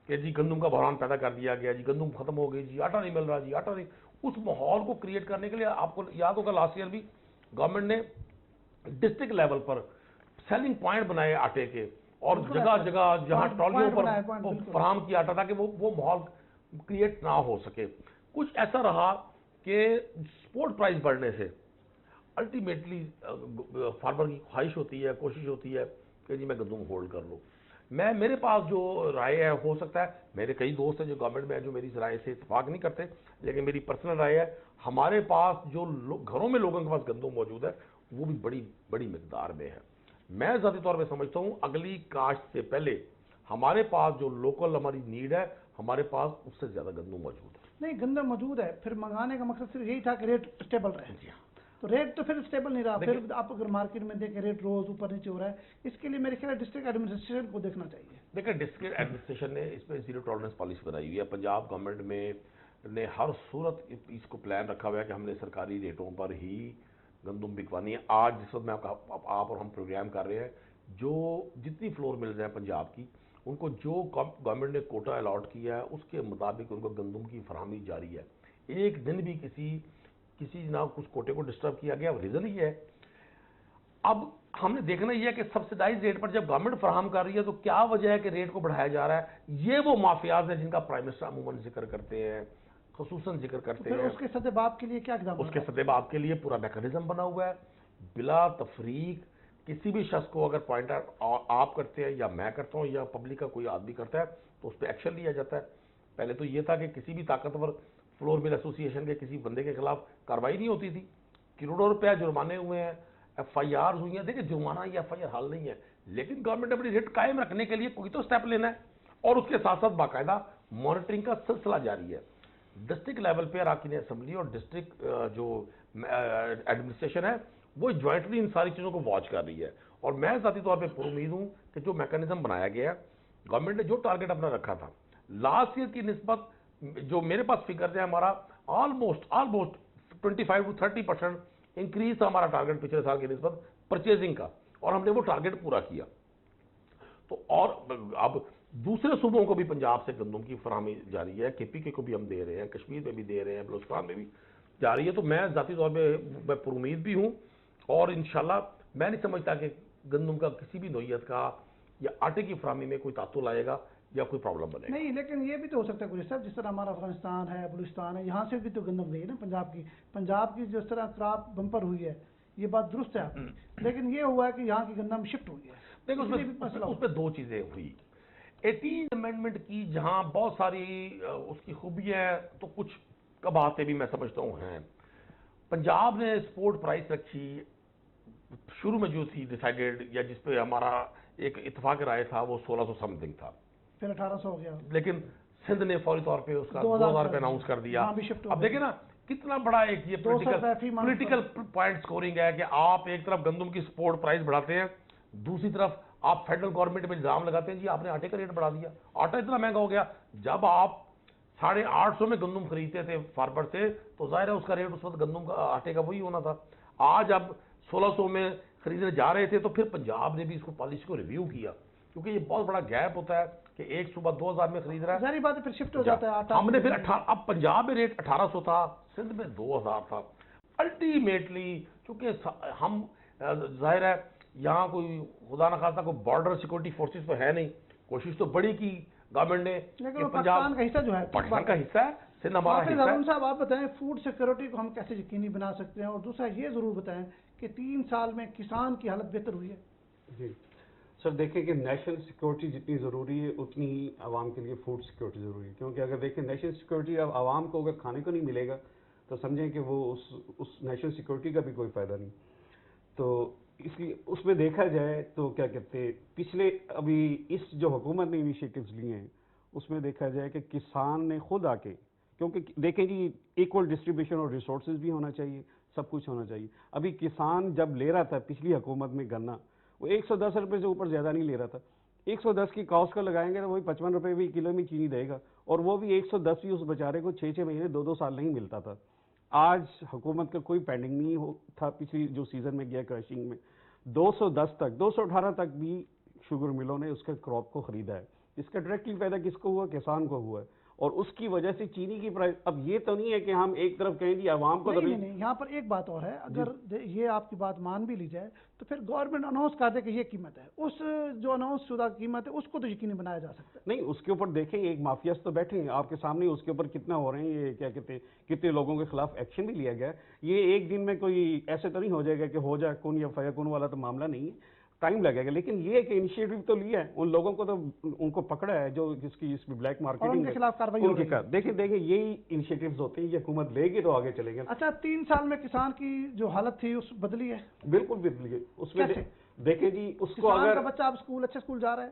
Speaker 2: کہ جی گندم کا بحران پیدا کر دیا گیا، جی گندم ختم ہو گئی، جی آٹا نہیں مل رہا، جی آٹا نہیں۔ اس ماحول کو کریٹ کرنے کے لیے آپ کو یاد ہوگا لاسٹ ایئر بھی گورنمنٹ نے ڈسٹرکٹ لیول پر سیلنگ پوائنٹ بنائے آٹے کے، اور جگہ جگہ جہاں ٹرالیوں پر فراہم کیا آٹا تھا کہ وہ ماحول کریٹ نہ ہو سکے۔ کچھ ایسا رہا کہ سپورٹ پرائز بڑھنے سے الٹیمیٹلی فارمر کی خواہش ہوتی ہے، کوشش ہوتی ہے کہ جی میں گندم ہولڈ کر لوں۔ میرے پاس جو رائے ہے، ہو سکتا ہے میرے کئی دوست ہیں جو گورنمنٹ میں ہیں جو میری اس رائے سے اتفاق نہیں کرتے، لیکن میری پرسنل رائے ہے ہمارے پاس جو گھروں میں لوگوں کے پاس گندم موجود ہے وہ بھی بڑی مقدار میں ہے۔ میں ذاتی طور پہ سمجھتا ہوں اگلی کاشت سے پہلے ہمارے پاس جو لوکل ہماری نیڈ ہے، ہمارے پاس اس سے زیادہ گندم موجود ہے۔
Speaker 1: نہیں، گندم موجود ہے، پھر منگانے کا مقصد صرف یہی تھا کہ ریٹ اسٹیبل رہے۔ تو ریٹ تو پھر اسٹیبل نہیں رہا، پھر آپ اگر مارکیٹ میں دیکھیں ریٹ روز اوپر نیچے ہو رہا ہے۔ اس کے لیے میرے خیال ڈسٹرکٹ ایڈمنسٹریشن کو دیکھنا چاہیے۔
Speaker 2: دیکھیں ڈسٹرکٹ ایڈمنسٹریشن نے اس پہ زیرو ٹالرنس پالیسی بنائی ہوئی ہے۔ پنجاب گورنمنٹ میں نے ہر صورت اس کو پلان رکھا ہوا ہے کہ ہم نے سرکاری ریٹوں پر ہی گندم بکوانی ہے۔ آج جس وقت میں آپ اور ہم پروگرام کر رہے ہیں، جو جتنی فلور ملز ہیں پنجاب کی، ان کو جو گورنمنٹ نے کوٹا الاٹ کیا ہے اس کے مطابق ان کو گندم کی فراہمی جاری ہے۔ ایک دن بھی کسی جناب کچھ کوٹے کو ڈسٹرب کیا گیا، ریزن ہی ہے۔ اب ہم نے دیکھنا یہ ہے کہ سبسڈائز ریٹ پر جب گورنمنٹ فراہم کر رہی ہے تو کیا وجہ ہے کہ ریٹ کو بڑھایا جا رہا ہے؟ یہ وہ مافیاز ہیں جن کا پرائم منسٹر عموماً ذکر کرتے ہیں، خصوصاً ذکر کرتے ہیں۔
Speaker 1: اس کے سدباب کے لیے کیا اقدام؟
Speaker 2: اس کے سدباب کے لیے پورا میکانزم بنا ہوا ہے، بلا تفریق کسی بھی شخص کو اگر پوائنٹ آپ کرتے ہیں یا میں کرتا ہوں یا پبلک کا کوئی آدمی کرتا ہے تو اس پہ ایکشن لیا جاتا ہے۔ پہلے تو یہ تھا کہ کسی بھی طاقتور فلور مل ایسوسی ایشن کے کسی بندے کے خلاف کارروائی نہیں ہوتی تھی، کروڑوں روپے جرمانے ہوئے ہیں، ایف آئی آرز ہوئی ہیں۔ دیکھیں جرمانہ یا ایف آئی آر حل نہیں ہے، لیکن گورنمنٹ نے اپنی ریٹ قائم رکھنے کے لیے کوئی تو سٹیپ لینا ہے، اور اس کے ساتھ ساتھ باقاعدہ مانیٹرنگ کا سلسلہ جاری ہے۔ ڈسٹرکٹ لیول پہ اراکین اسمبلی اور ڈسٹرکٹ جو ایڈمنسٹریشن ہے وہ جوائنٹلی ان ساری چیزوں کو واچ کر رہی ہے، اور میں ذاتی طور پہ پر امید ہوں کہ جو میکانزم بنایا گیا ہے، گورنمنٹ نے جو ٹارگٹ اپنا رکھا تھا لاسٹ ایئر کی نسبت، جو میرے پاس فگرز ہیں، ہمارا آلموسٹ 25 to 30% انکریز تھا ہمارا ٹارگٹ پچھلے سال کی نسبت پرچیزنگ کا، اور ہم نے وہ ٹارگٹ پورا کیا۔ تو اور اب دوسرے صوبوں کو بھی پنجاب سے گندم کی فراہمی جاری ہے، کے پی کے کو بھی ہم دے رہے ہیں، کشمیر میں بھی دے رہے ہیں، بلوچستان میں بھی جاری ہے۔ تو میں ذاتی طور پہ میں پر امید بھی ہوں، اور انشاءاللہ میں نہیں سمجھتا کہ گندم کا کسی بھی نوعیت کا یا آٹے کی فراہمی میں کوئی تعطل آئے گا یا کوئی پرابلم بنے گا۔
Speaker 1: نہیں، لیکن یہ بھی تو ہو سکتا ہے صاحب، جس طرح ہمارا افغانستان ہے، بلوچستان ہے، یہاں سے بھی تو گندم گئی نا پنجاب کی جس طرح کراپ بمپر ہوئی ہے، یہ بات درست ہے آپ کی، لیکن یہ ہوا ہے کہ یہاں کی گندم شفٹ ہوئی ہے۔
Speaker 2: دیکھو اس پہ دو چیزیں ہوئی، 18 امینڈمنٹ کی جہاں بہت ساری اس کی خوبیاں ہیں تو کچھ کباہتیں بھی میں سمجھتا ہوں ہیں۔ پنجاب نے سپورٹ پرائس رکھی شروع میں جو تھی ڈیسائیڈڈ، یا جس پہ ہمارا ایک اتفاق رائے تھا، وہ 1600 سم تھا،
Speaker 1: پھر 1800 ہو گیا،
Speaker 2: لیکن سندھ نے فوری طور پہ اس کا 2000 روپے اناؤنس کر دیا۔ اب دیکھیں نا کتنا بڑا ایک یہ پولیٹیکل پوائنٹ سکورنگ ہے کہ آپ ایک طرف گندم کی سپورٹ پرائز بڑھاتے ہیں، دوسری طرف آپ فیڈرل گورنمنٹ میں الزام لگاتے ہیں جی آپ نے آٹے کا ریٹ بڑھا دیا، آٹا اتنا مہنگا ہو گیا۔ جب آپ 850 میں گندم خریدتے تھے فارمر سے تو ظاہر ہے اس کا ریٹ اس وقت گندم کا آٹے کا وہی ہونا تھا۔ آج اب 1600 میں خریدنے جا رہے تھے تو پھر پنجاب نے بھی اس کو پالیسی کو ریویو کیا، کیونکہ یہ بہت بڑا گیپ ہوتا ہے کہ ایک صوبہ 2000 میں خرید رہا ہے،
Speaker 1: ظاہری بات ہے پھر شفٹ ہو جاتا ہے آٹا۔
Speaker 2: ہم نے پھر اب پنجاب میں ریٹ 1800 تھا، سندھ میں 2000 تھا۔ الٹیمیٹلی چونکہ ہم ظاہر ہے یہاں کوئی خدا نخواستہ کوئی بارڈر سیکورٹی فورسز تو ہے نہیں, کوشش تو بڑی کی گورنمنٹ نے,
Speaker 1: لیکن وہ پاکستان کا حصہ جو ہے,
Speaker 2: پاکستان کا حصہ ہے, سندھ ہمارا
Speaker 1: حافظ
Speaker 2: حصہ ہے.
Speaker 1: ہارون صاحب آپ بتائیں فوڈ سیکورٹی کو ہم کیسے یقینی بنا سکتے ہیں, اور دوسرا یہ ضرور بتائیں کہ 3 سال میں کسان کی حالت بہتر ہوئی ہے؟
Speaker 3: جی سر, دیکھیں کہ نیشنل سیکورٹی جتنی ضروری ہے اتنی ہی عوام کے لیے فوڈ سیکورٹی ضروری ہے, کیونکہ اگر دیکھیں نیشنل سیکورٹی اب عوام کو اگر کھانے کو نہیں ملے گا تو سمجھیں کہ وہ اس نیشنل سیکورٹی کا بھی کوئی فائدہ نہیں. تو اس لیے اس میں دیکھا جائے تو کیا کہتے ہیں, پچھلے ابھی اس جو حکومت نے انیشیٹوز لیے ہیں اس میں دیکھا جائے کہ کسان نے خود آ کے, کیونکہ دیکھیں جی ایکول ڈسٹریبیوشن اور ریسورسز بھی ہونا چاہیے, سب کچھ ہونا چاہیے. ابھی کسان جب لے رہا تھا پچھلی حکومت میں گنا, وہ 110 روپے سے اوپر زیادہ نہیں لے رہا تھا. 110 کی کاسٹ کا لگائیں گے تو وہی 55 روپے بھی کلو میں چینی دے گا, اور وہ بھی 110 بھی اس بیچارے کو 6 مہینے 2 سال نہیں ملتا تھا. آج حکومت کا کوئی پینڈنگ نہیں تھا, پچھلی جو سیزن میں گیا کرشنگ میں 210 تک 218 تک بھی شوگر ملوں نے اس کے کراپ کو خریدا ہے. اس کا ڈائریکٹلی فائدہ کس کو ہوا؟ کسان کو ہوا ہے, اور اس کی وجہ سے چینی کی پرائس. اب یہ تو نہیں ہے کہ ہم ایک طرف کہیں جی عوام کو
Speaker 1: نہیں, یہاں پر ایک بات اور ہے, اگر یہ آپ کی بات مان بھی لی جائے تو پھر گورنمنٹ اناؤنس کر دے کہ یہ قیمت ہے, اس جو اناؤنس شدہ قیمت ہے اس کو تو یقینی بنایا جا سکتا ہے.
Speaker 3: نہیں, اس کے اوپر دیکھیں ایک مافیاز تو بیٹھے ہیں آپ کے سامنے, اس کے اوپر کتنا ہو رہے ہیں, یہ کیا کہتے ہیں کتنے لوگوں کے خلاف ایکشن بھی لیا گیا. یہ ایک دن میں کوئی ایسے تو نہیں ہو جائے گا کہ ہو جائے کون یا فیا کون والا تو معاملہ نہیں ہے, ٹائم لگے گا. لیکن یہ کہ انیشیٹو تو لیا ہے, ان لوگوں کو تو ان کو پکڑا ہے جو جس کی اس میں بلیک مارکیٹنگ
Speaker 1: ان کے خلاف کارروائی ہو رہی ہے.
Speaker 3: دیکھیں یہی انیشیٹوز ہوتے ہیں, یہ حکومت لے گی تو آگے چلے گا.
Speaker 1: اچھا, 3 سال میں کسان کی جو حالت تھی اس بدلی ہے؟
Speaker 3: بالکل بدلی ہے. اس میں دیکھیں جی اس کو
Speaker 1: کسان
Speaker 3: اگر
Speaker 1: کا بچہ اب اچھے اسکول جا رہا ہے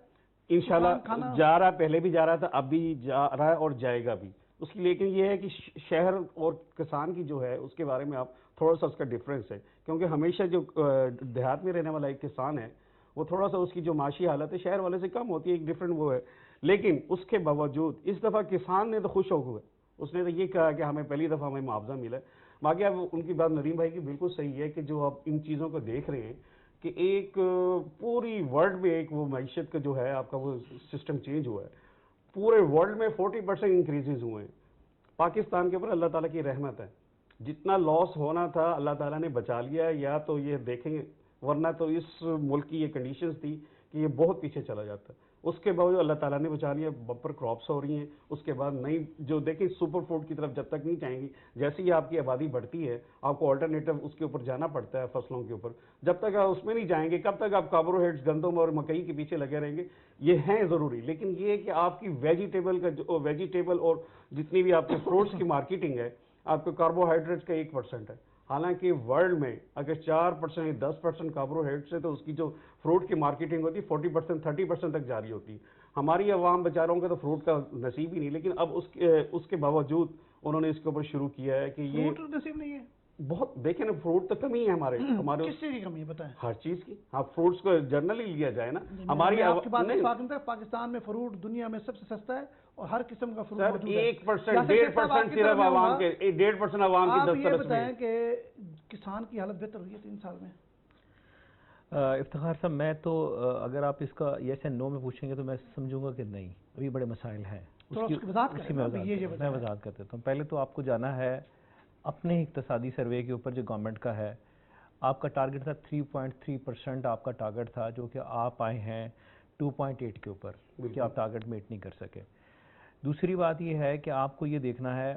Speaker 3: انشاءاللہ جا رہا ہے, پہلے بھی جا رہا تھا, اب بھی جا رہا ہے اور جائے گا بھی. اس کی لیکن یہ ہے کہ شہر اور کسان کی جو ہے اس کے بارے میں آپ تھوڑا سا اس کا ڈفرینس ہے, کیونکہ ہمیشہ جو دیہات میں رہنے والا ایک کسان ہے وہ تھوڑا سا اس کی جو معاشی حالت ہے شہر والے سے کم ہوتی ہے, ایک ڈفرینٹ وہ ہے. لیکن اس کے باوجود اس دفعہ کسان نے تو خوش ہو گئے, اس نے تو یہ کہا کہ ہمیں پہلی دفعہ ہمیں معاوضہ ملا ہے. باقی اب ان کی بات ندیم بھائی کی بالکل صحیح ہے کہ جو آپ ان چیزوں کو دیکھ رہے ہیں کہ ایک پوری ورلڈ میں ایک وہ معیشت کا جو ہے آپ کا وہ سسٹم چینج ہوا ہے, پورے ورلڈ میں 40% انکریزز ہوئے ہیں. پاکستان کے اوپر اللہ تعالیٰ کی رحمت ہے, جتنا لاس ہونا تھا اللہ تعالیٰ نے بچا لیا, یا تو یہ دیکھیں ورنہ تو اس ملک کی یہ کنڈیشنز تھی کہ یہ بہت پیچھے چلا جاتا. اس کے باوجود اللہ تعالیٰ نے بچا لیا, بمپر کراپس ہو رہی ہیں. اس کے بعد نئی جو دیکھیں سپر فوڈ کی طرف جب تک نہیں جائیں گی, جیسے ہی آپ کی آبادی بڑھتی ہے آپ کو آلٹرنیٹو اس کے اوپر جانا پڑتا ہے فصلوں کے اوپر, جب تک آپ اس میں نہیں جائیں گے کب تک آپ کاربوہائیڈریٹس گندم اور مکئی کے پیچھے لگے رہیں گے. یہ ہیں ضروری, لیکن یہ ہے کہ آپ کی ویجیٹیبل اور جتنی بھی آپ کے فروٹس کی مارکیٹنگ ہے آپ کے کاربوہائیڈریٹس کا 1% ہے. حالانکہ ورلڈ میں اگر 4% 10% کاربوہائیڈریٹس ہے تو اس کی جو فروٹ کی مارکیٹنگ ہوتی ہے 40% 30% تک جاری ہوتی ہے. ہماری عوام بیچاروں کے تو فروٹ کا نصیب ہی نہیں, لیکن اب اس کے باوجود انہوں نے اس کے اوپر شروع کیا ہے کہ یہ
Speaker 1: فروٹ نصیب نہیں ہے.
Speaker 3: بہت دیکھیں نا, فروٹ تو کمی ہے ہمارے
Speaker 1: کس چیز کی کمی ہے بتائیں؟
Speaker 3: ہر چیز کی. آپ فروٹس کو جنرلی لیا جائے نا, ہماری
Speaker 1: پاکستان میں فروٹ دنیا میں سب سے سستا ہے اور ہر قسم کا فروٹ موجود ہے.
Speaker 3: 1% 1.5% صرف عوام کے 1.5% عوام کی
Speaker 1: آپ یہ بتائیں کہ کسان کی حالت بہتر ہوئی ہے 3 سال میں؟
Speaker 4: افتخار صاحب, میں تو اگر آپ اس کا یس اینڈ نو میں پوچھیں گے تو میں سمجھوں گا کہ نہیں, ابھی بڑے مسائل ہیں. میں وضاحت کر دیتا ہوں. پہلے تو آپ کو جانا ہے اپنے اقتصادی سروے کے اوپر جو گورنمنٹ کا ہے, آپ کا ٹارگٹ تھا 3.3% آپ کا ٹارگٹ تھا, جو کہ آپ آئے ہیں 2.8 کے اوپر کہ آپ ٹارگٹ میٹ نہیں کر سکے. دوسری بات یہ ہے کہ آپ کو یہ دیکھنا ہے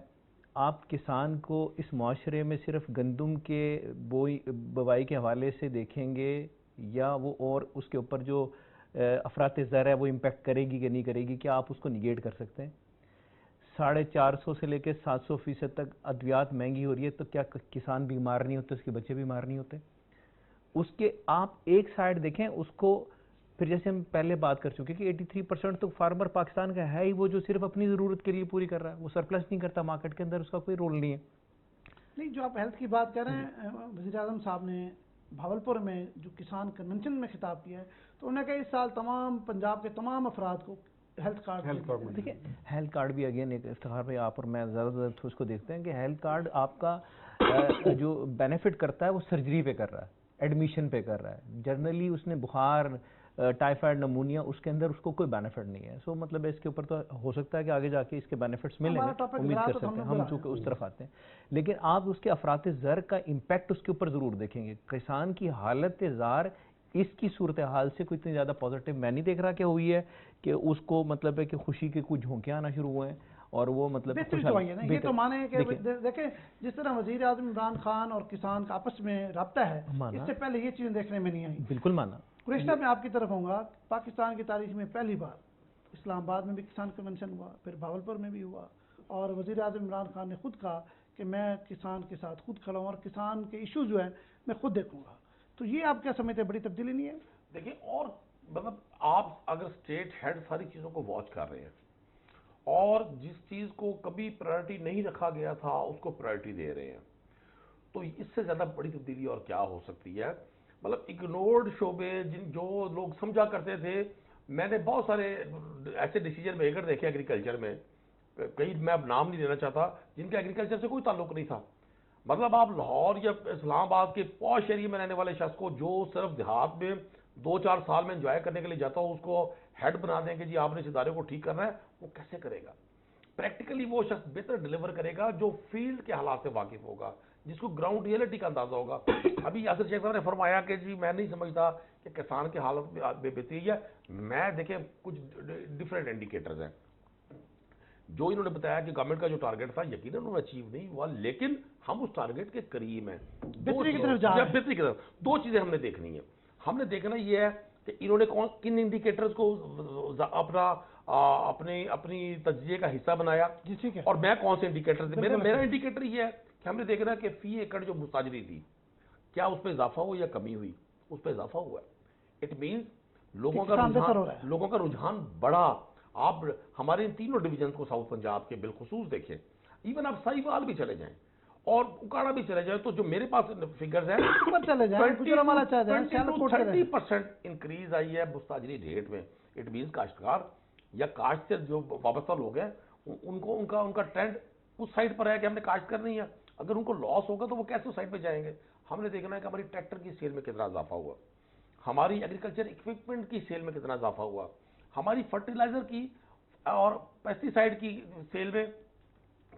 Speaker 4: آپ کسان کو اس معاشرے میں صرف گندم کے بوائی کے حوالے سے دیکھیں گے, یا وہ اور اس کے اوپر جو افراط زر ہے وہ امپیکٹ کرے گی کہ نہیں کرے گی, کیا آپ اس کو نگیٹ کر سکتے ہیں؟ 450 سے لے کے 700% تک ادویات مہنگی ہو رہی ہے, تو کیا کسان بیمار نہیں ہوتے, اس کے بچے بیمار نہیں ہوتے؟ اس کے آپ ایک سائڈ دیکھیں اس کو. پھر جیسے ہم پہلے بات کر چکے کہ 83% تو فارمر پاکستان کا ہے ہی وہ جو صرف اپنی ضرورت کے لیے پوری کر رہا ہے, وہ سرپلس نہیں کرتا مارکیٹ کے اندر, اس کا کوئی رول نہیں ہے.
Speaker 1: نہیں, جو آپ ہیلتھ کی بات کر رہے ہیں, وزیر اعظم صاحب نے بھاولپور میں جو کسان کنونشن میں خطاب کیا ہے تو انہوں نے کہا اس سال تمام پنجاب کے تمام افراد کو ہیلتھ کارڈ.
Speaker 4: دیکھیں ہیلتھ کارڈ بھی اگین ایک افتخار بھائی آپ اور میں زیادہ اس کو دیکھتے ہیں کہ ہیلتھ کارڈ آپ کا جو بینیفٹ کرتا ہے وہ سرجری پہ کر رہا ہے, ایڈمیشن پہ کر رہا ہے. جنرلی اس نے بخار ٹائیفائڈ نمونیا اس کے اندر اس کو کوئی بینیفٹ نہیں ہے. سو مطلب اس کے اوپر تو ہو سکتا ہے کہ آگے جا کے اس کے بینیفٹس ملیں گے, امید کر سکتے ہیں ہم چونکہ اس طرف آتے ہیں. لیکن آپ اس کے افراط زر کا امپیکٹ اس کے اوپر ضرور دیکھیں گے. کسان کی حالت زار اس کی صورتحال سے کوئی اتنی زیادہ پازیٹیو میں نہیں دیکھ رہا کہ ہوئی ہے کہ اس کو مطلب ہے کہ خوشی کے کچھ جھونکے آنا شروع ہوئے ہیں اور وہ مطلب
Speaker 1: یہ تو مانے کہ دیکھیں جس طرح وزیر اعظم عمران خان اور کسان کا آپس میں رابطہ ہے, اس سے پہلے یہ چیزیں دیکھنے میں نہیں آئی.
Speaker 4: بالکل مانا.
Speaker 1: قریش صاحب میں آپ کی طرف ہوں گا, پاکستان کی تاریخ میں پہلی بار اسلام آباد میں بھی کسان کنونشن ہوا, پھر بھاولپور میں بھی ہوا, اور وزیر اعظم عمران خان نے خود کہا کہ میں کسان کے ساتھ خود کھڑا ہوں اور کسان کے ایشو جو ہیں میں خود دیکھوں گا. تو یہ آپ کیا سمجھتے ہیں, بڑی تبدیلی نہیں ہے؟
Speaker 2: دیکھیں, اور مطلب آپ اگر اسٹیٹ ہیڈ ساری چیزوں کو واچ کر رہے ہیں اور جس چیز کو کبھی پرائرٹی نہیں رکھا گیا تھا اس کو پرائرٹی دے رہے ہیں, تو اس سے زیادہ بڑی تبدیلی اور کیا ہو سکتی ہے. مطلب اگنورڈ شعبے جو لوگ سمجھا کرتے تھے, میں نے بہت سارے ایسے ڈیسیجن میکر دیکھے ایگریکلچر میں, کئی میں اب نام نہیں لینا چاہتا, جن کا ایگریکلچر سے کوئی تعلق نہیں تھا. مطلب آپ لاہور یا اسلام آباد کے پوش ایریے میں رہنے والے شخص کو جو صرف دیہات میں 2-4 سال میں انجوائے کرنے کے لیے جاتا ہو, اس کو ہیڈ بنا دیں کہ جی آپ نے اس ادارے کو ٹھیک کرنا ہے, وہ کیسے کرے گا؟ پریکٹیکلی وہ شخص بہتر ڈیلیور کرے گا جو فیلڈ کے حالات سے واقف ہوگا, جس کو گراؤنڈ ریئلٹی کا اندازہ ہوگا. ابھی یاسر شیخ صاحب نے فرمایا کہ جی میں نہیں سمجھتا کہ کسان کی حالت بے بہتری ہے. میں دیکھیں کچھ ڈفرینٹ انڈیکیٹرز ہیں جو انہوں نے بتایا کہ گورنمنٹ کا جو ٹارگٹ تھا یقیناً انہوں نے اچیو نہیں ہوا, لیکن ہم اس ٹارگٹ کے قریب ہیں.
Speaker 1: بہتری کی طرف جا رہے ہیں.
Speaker 2: بہتری کی طرف دو چیزیں ہم نے دیکھنی ہیں. ہم نے دیکھنا یہ ہے کہ انہوں نے کن انڈیکیٹرز کو اپنی تجزیے کا حصہ بنایا, اور میں کون سے انڈیکیٹر, میرا انڈیکیٹر یہ ہے کہ ہم نے دیکھنا کہ فی ایکڑ جو مستاجری تھی کیا اس پہ اضافہ ہوا یا کمی ہوئی. اس پہ اضافہ ہوا ہے, اٹ مینس لوگوں کا رجحان بڑھا. آپ ہمارے ان تینوں ڈویژنز کو ساؤتھ پنجاب کے بالخصوص دیکھیں, ایون آپ ساہیوال بھی چلے جائیں اور اکاڑا بھی چلے جائیں, تو جو میرے پاس فگرز ہیں 20% انکریز آئی ہے مستاجری ریٹ میں. اٹ مینس کاشتکار یا کاشت سے جو وابستہ لوگ ہیں ان کا ٹرینڈ اس سائڈ پر ہے کہ ہم نے کاشت کرنی ہے. اگر ان کو لاس ہوگا تو وہ کیسے اس سائڈ پہ جائیں گے؟ ہم نے دیکھنا ہے کہ ہماری ٹریکٹر کی سیل میں کتنا اضافہ ہوا, ہماری ایگریکلچر اکوپمنٹ کی سیل میں کتنا اضافہ ہوا, ہماری فرٹیلائزر کی اور پیسٹی سائڈ کی سیل میں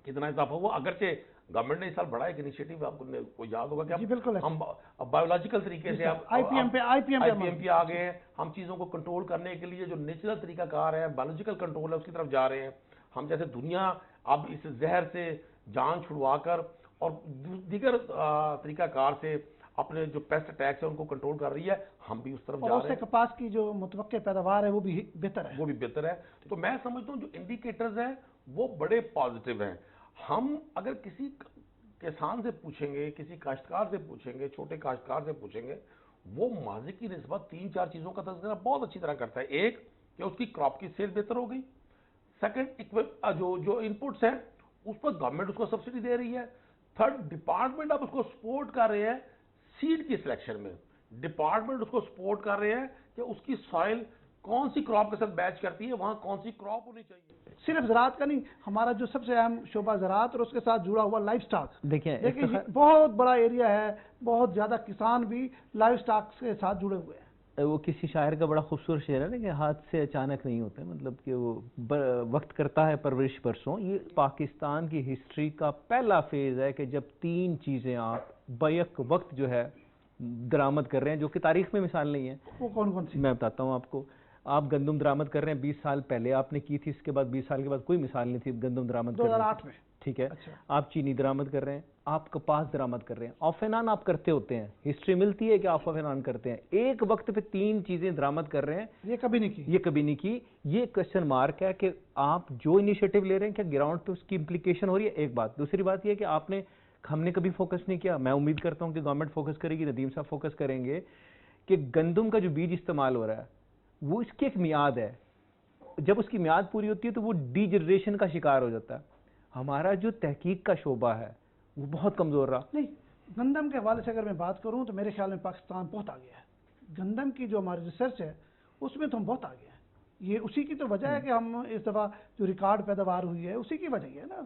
Speaker 2: کتنا اضافہ ہوا. اگرچہ گورنمنٹ نے اس سال بڑا ایک انیشیٹو آپ کو یاد ہوگا کہ ہم بایولوجیکل طریقے سے آئی پی ایم پی آ گئے ہیں. ہم چیزوں کو کنٹرول کرنے کے لیے جو نیچرل طریقہ کار ہے, بایولوجیکل کنٹرول ہے, اس کی طرف جا رہے ہیں. ہم جیسے دنیا اب اس زہر سے جان چھڑوا کر اور دیگر طریقہ کار سے اپنے جو پیسٹ اٹیکس ہیں ان کو کنٹرول کر رہی ہے, ہم بھی اس طرف جا رہے ہیں.
Speaker 1: کپاس کی جو متوقع پیداوار ہے وہ بھی بہتر ہے.
Speaker 2: تو میں سمجھتا ہوں جو انڈیکیٹرز ہیں وہ بڑے پازیٹیو ہیں. ہم اگر کسی کسان سے پوچھیں گے, کسی کاشتکار سے پوچھیں گے, چھوٹے کاشتکار سے پوچھیں گے, وہ ماضی کی نسبت 3-4 چیزوں کا تذکرہ بہت اچھی طرح کرتا ہے. ایک کہ اس کی کراپ کی سیل بہتر ہو گئی. سیکنڈ, جو انپٹس ہیں اس پر گورنمنٹ اس کو سبسڈی دے رہی ہے. تھرڈ, ڈپارٹمنٹ اب اس کو سپورٹ کر رہے ہیں سیڈ کی سلیکشن میں. ڈپارٹمنٹ اس کو سپورٹ کر رہے ہیں کہ اس کی سوائل کون سی کراپ کے ساتھ بیچ کرتی ہے, وہاں کون سی کراپ ہونی چاہیے.
Speaker 1: صرف زراعت کا نہیں, ہمارا جو سب سے اہم شعبہ زراعت اور اس کے ساتھ جڑا ہوا لائف سٹاک. دیکھیں بہت بڑا ایریا ہے, بہت زیادہ کسان بھی لائف سٹاک کے ساتھ جڑے ہوئے ہیں.
Speaker 4: وہ کسی شاعر کا بڑا خوبصورت شعر ہے نا کہ ہاتھ سے اچانک نہیں ہوتے, مطلب کہ وہ وقت کرتا ہے پرورش برسوں. یہ پاکستان کی ہسٹری کا پہلا فیز ہے کہ جب 3 چیزیں آپ بیک وقت جو ہے درآمد کر رہے ہیں, جو کہ تاریخ میں مثال نہیں ہے.
Speaker 1: وہ کون سی
Speaker 4: میں بتاتا ہوں آپ کو. آپ گندم درآمد کر رہے ہیں 20 سال پہلے آپ نے کی تھی, اس کے بعد 20 سال کے بعد کوئی مثال نہیں تھی گندم درآمد کرنے کی.
Speaker 1: 2008 میں
Speaker 4: ٹھیک ہے. آپ چینی درآمد کر رہے ہیں, آپ کپاس درآمد کر رہے ہیں, آف اینڈ آن آپ کرتے ہوتے ہیں. ہسٹری ملتی ہے کہ آپ آف اینڈ آن کرتے ہیں. ایک وقت پہ 3 چیزیں درآمد کر رہے ہیں,
Speaker 1: یہ کبھی نہیں کی.
Speaker 4: یہ کوشچن مارک ہے کہ آپ جو انیشیٹو لے رہے ہیں کیا گراؤنڈ پہ اس کی امپلیکیشن ہو رہی ہے. ایک بات. دوسری بات یہ کہ ہم نے کبھی فوکس نہیں کیا. میں امید کرتا ہوں کہ گورنمنٹ فوکس کرے گی, ندیم صاحب فوکس کریں گے کہ گندم کا جو بیج استعمال ہو رہا ہے وہ اس کی ایک میعاد ہے. جب اس کی میعاد پوری ہوتی ہے تو وہ ڈی جنریشن کا شکار ہو جاتا ہے. ہمارا جو تحقیق کا شعبہ ہے وہ بہت کمزور رہا.
Speaker 1: نہیں, گندم کے حوالے سے اگر میں بات کروں تو میرے خیال میں پاکستان بہت آگے ہے. گندم کی جو ہماری ریسرچ ہے اس میں تو ہم بہت آگے ہیں. یہ اسی کی تو وجہ ہے کہ ہم اس دفعہ جو ریکارڈ پیداوار ہوئی ہے اسی کی وجہ ہے نا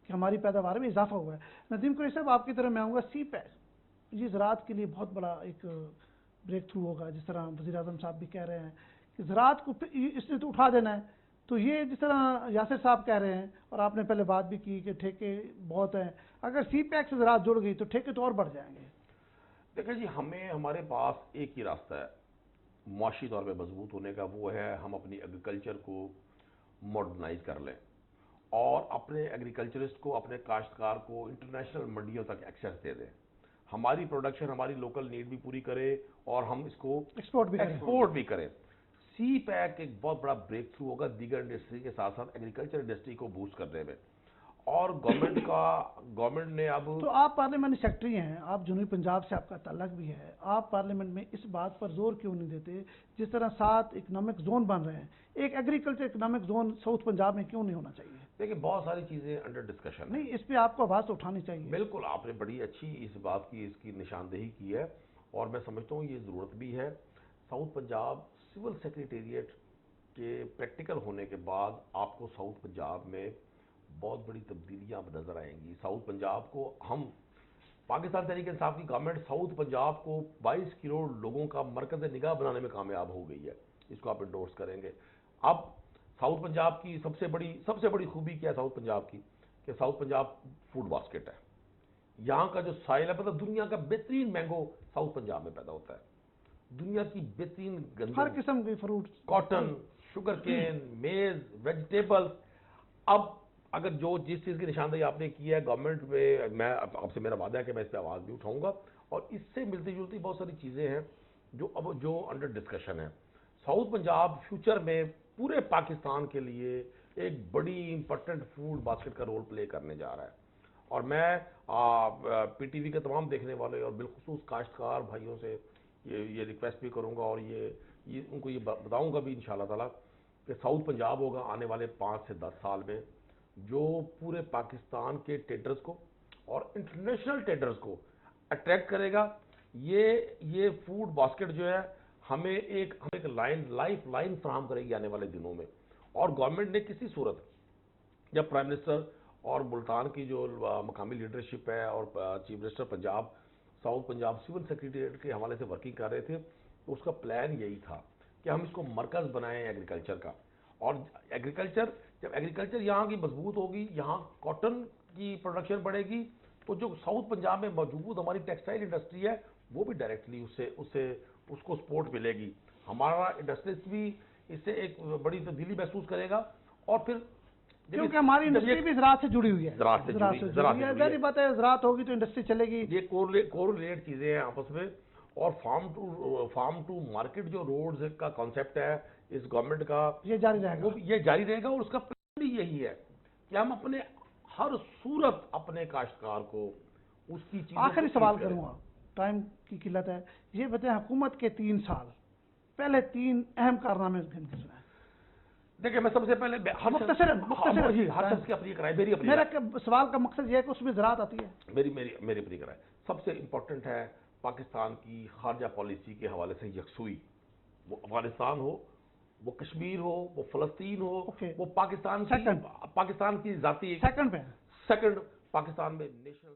Speaker 1: کہ ہماری پیداوار میں اضافہ ہوا ہے. ندیم قریشی صاحب آپ کی طرف میں آؤں گا. سی پیک یہ زراعت کے لیے بہت بڑا ایک بریک تھرو ہوگا، جس طرح وزیر اعظم صاحب بھی کہہ رہے ہیں کہ زراعت کو اس نے تو اٹھا دینا ہے، تو یہ جس طرح یاسر صاحب کہہ رہے ہیں اور آپ نے پہلے بات بھی کی کہ ٹھیکے بہت ہیں، اگر سی پیک سے زراعت جڑ گئی تو ٹھیکے تو اور بڑھ جائیں گے.
Speaker 2: دیکھیں جی، ہمارے پاس ایک ہی راستہ ہے معاشی طور پہ مضبوط ہونے کا، وہ ہے ہم اپنی ایگریکلچر کو ماڈرنائز کر لیں اور اپنے ایگریکلچرسٹ کو، اپنے کاشتکار کو انٹرنیشنل منڈیوں تک ایکسیس دے دیں. ہماری پروڈکشن ہماری لوکل نیڈ بھی پوری کرے اور ہم اس کو ایکسپورٹ بھی کریں. سی پیک ایک بہت بڑا بریک تھرو ہوگا دیگر انڈسٹری کے ساتھ ساتھ ایگریکلچر انڈسٹری کو بوسٹ کرنے میں. اور گورنمنٹ نے اب
Speaker 1: تو آپ پارلیمنٹ سیکرٹری ہیں، آپ جنوبی پنجاب سے آپ کا تعلق بھی ہے، آپ پارلیمنٹ میں اس بات پر زور کیوں نہیں دیتے جس طرح 7 اکنامک زون بن رہے ہیں، ایک agriculture economic zone south Punjab میں کیوں نہیں ہونا چاہیے؟
Speaker 2: دیکھیں بہت ساری چیزیں انڈر ڈسکشن ہیں.
Speaker 1: نہیں، اس پہ آپ کو آواز تو اٹھانی چاہیے.
Speaker 2: بالکل، آپ نے بڑی اچھی اس بات کی، اس کی نشاندہی کی ہے اور میں سمجھتا ہوں یہ ضرورت بھی ہے. ساؤتھ پنجاب سول سیکریٹریٹ کے پریکٹیکل ہونے کے بعد آپ کو ساؤتھ پنجاب میں بہت بڑی تبدیلیاں نظر آئیں گی. ساؤتھ پنجاب کو پاکستان تحریک انصاف کی گورنمنٹ ساؤتھ پنجاب کو 22 کروڑ لوگوں کا مرکز نگاہ بنانے میں کامیاب ہو گئی ہے. اس کو آپ انڈورس کریں گے. اب ساؤتھ پنجاب کی سب سے بڑی خوبی کیا ہے ساؤتھ پنجاب کی، کہ ساؤتھ پنجاب فوڈ باسکٹ ہے. یہاں کا جو سائل ہے، مطلب دنیا کا بہترین مینگو ساؤتھ پنجاب میں پیدا ہوتا ہے. دنیا کی بہترین
Speaker 1: ہر قسم کے فروٹ،
Speaker 2: کاٹن، شوگر کین، میز، ویجیٹیبل. اب اگر جس چیز کی نشاندہی آپ نے کی ہے گورنمنٹ میں آپ سے میرا وعدہ ہے کہ میں اس پہ آواز بھی اٹھاؤں گا، اور اس سے ملتی جلتی بہت ساری چیزیں ہیں جو انڈر ڈسکشن ہیں. ساؤتھ پنجاب فیوچر میں پورے پاکستان کے لیے ایک بڑی امپورٹنٹ فوڈ باسکٹ کا رول پلے کرنے جا رہا ہے. اور میں پی ٹی وی کے تمام دیکھنے والے اور بالخصوص کاشتکار بھائیوں سے یہ ریکویسٹ بھی کروں گا اور یہ ان کو یہ بتاؤں گا بھی انشاءاللہ تعالیٰ کہ ساؤتھ پنجاب ہوگا آنے والے 5 سے 10 سال میں جو پورے پاکستان کے ٹریڈرز کو اور انٹرنیشنل ٹریڈرز کو اٹریکٹ کرے گا. یہ فوڈ باسکٹ جو ہے ہمیں ایک لائف لائن فراہم کرے گی آنے والے دنوں میں. اور گورنمنٹ نے کسی صورت، جب پرائم منسٹر اور ملتان کی جو مقامی لیڈرشپ ہے اور chief minister Punjab south Punjab civil secretariat کے حوالے سے ورکنگ کر رہے تھے، تو اس کا پلان یہی تھا کہ ہم اس کو مرکز بنائیں ایگریکلچر کا. اور جب ایگریکلچر یہاں کی مضبوط ہوگی، یہاں کاٹن کی پروڈکشن بڑھے گی، تو جو ساؤتھ پنجاب میں موجود ہماری ٹیکسٹائل انڈسٹری ہے وہ بھی ڈائریکٹلی اس کو سپورٹ ملے گی. ہمارا انڈسٹریز بھی اس سے ایک بڑی تبدیلی محسوس کرے گا. اور پھر
Speaker 1: کیونکہ ہماری انڈسٹری بھی زراعت سے جڑی ہوئی ہے.
Speaker 2: زراعت سے جڑی ہے.
Speaker 1: ظاہری بات ہے، زراعت ہوگی تو انڈسٹری چلے گی.
Speaker 2: یہ کوریلیٹ چیزیں ہیں آپس میں. اور فارم ٹو مارکیٹ جو روڈز کا کانسیپٹ ہے اس گورنمنٹ کا،
Speaker 1: یہ جاری رہے گا.
Speaker 2: یہ جاری رہے گا. اور اس کا پلان بھی یہی ہے کہ ہم اپنے ہر صورت اپنے کاشتکار کو اس کی چیز.
Speaker 1: آخری سوال کروں گا، ٹائم کی قلت ہے. یہ بتائیں حکومت کے 3 سال پہلے 3 اہم کارنامے گن کے سنائیں.
Speaker 2: دیکھیں میں سب سے پہلے
Speaker 1: مختصر
Speaker 2: ہر شخص کی اپنی ایک رائے،
Speaker 1: میرا سوال کا مقصد یہ ہے کہ اس میں زراعت آتی ہے.
Speaker 2: میری اپنی رائے سب سے امپورٹنٹ ہے پاکستان کی خارجہ پالیسی کے حوالے سے یکسوئی. وہ افغانستان ہو، وہ کشمیر ہو، وہ فلسطین ہو، وہ پاکستان کی ذاتی.
Speaker 1: سیکنڈ
Speaker 2: پاکستان میں نیشنل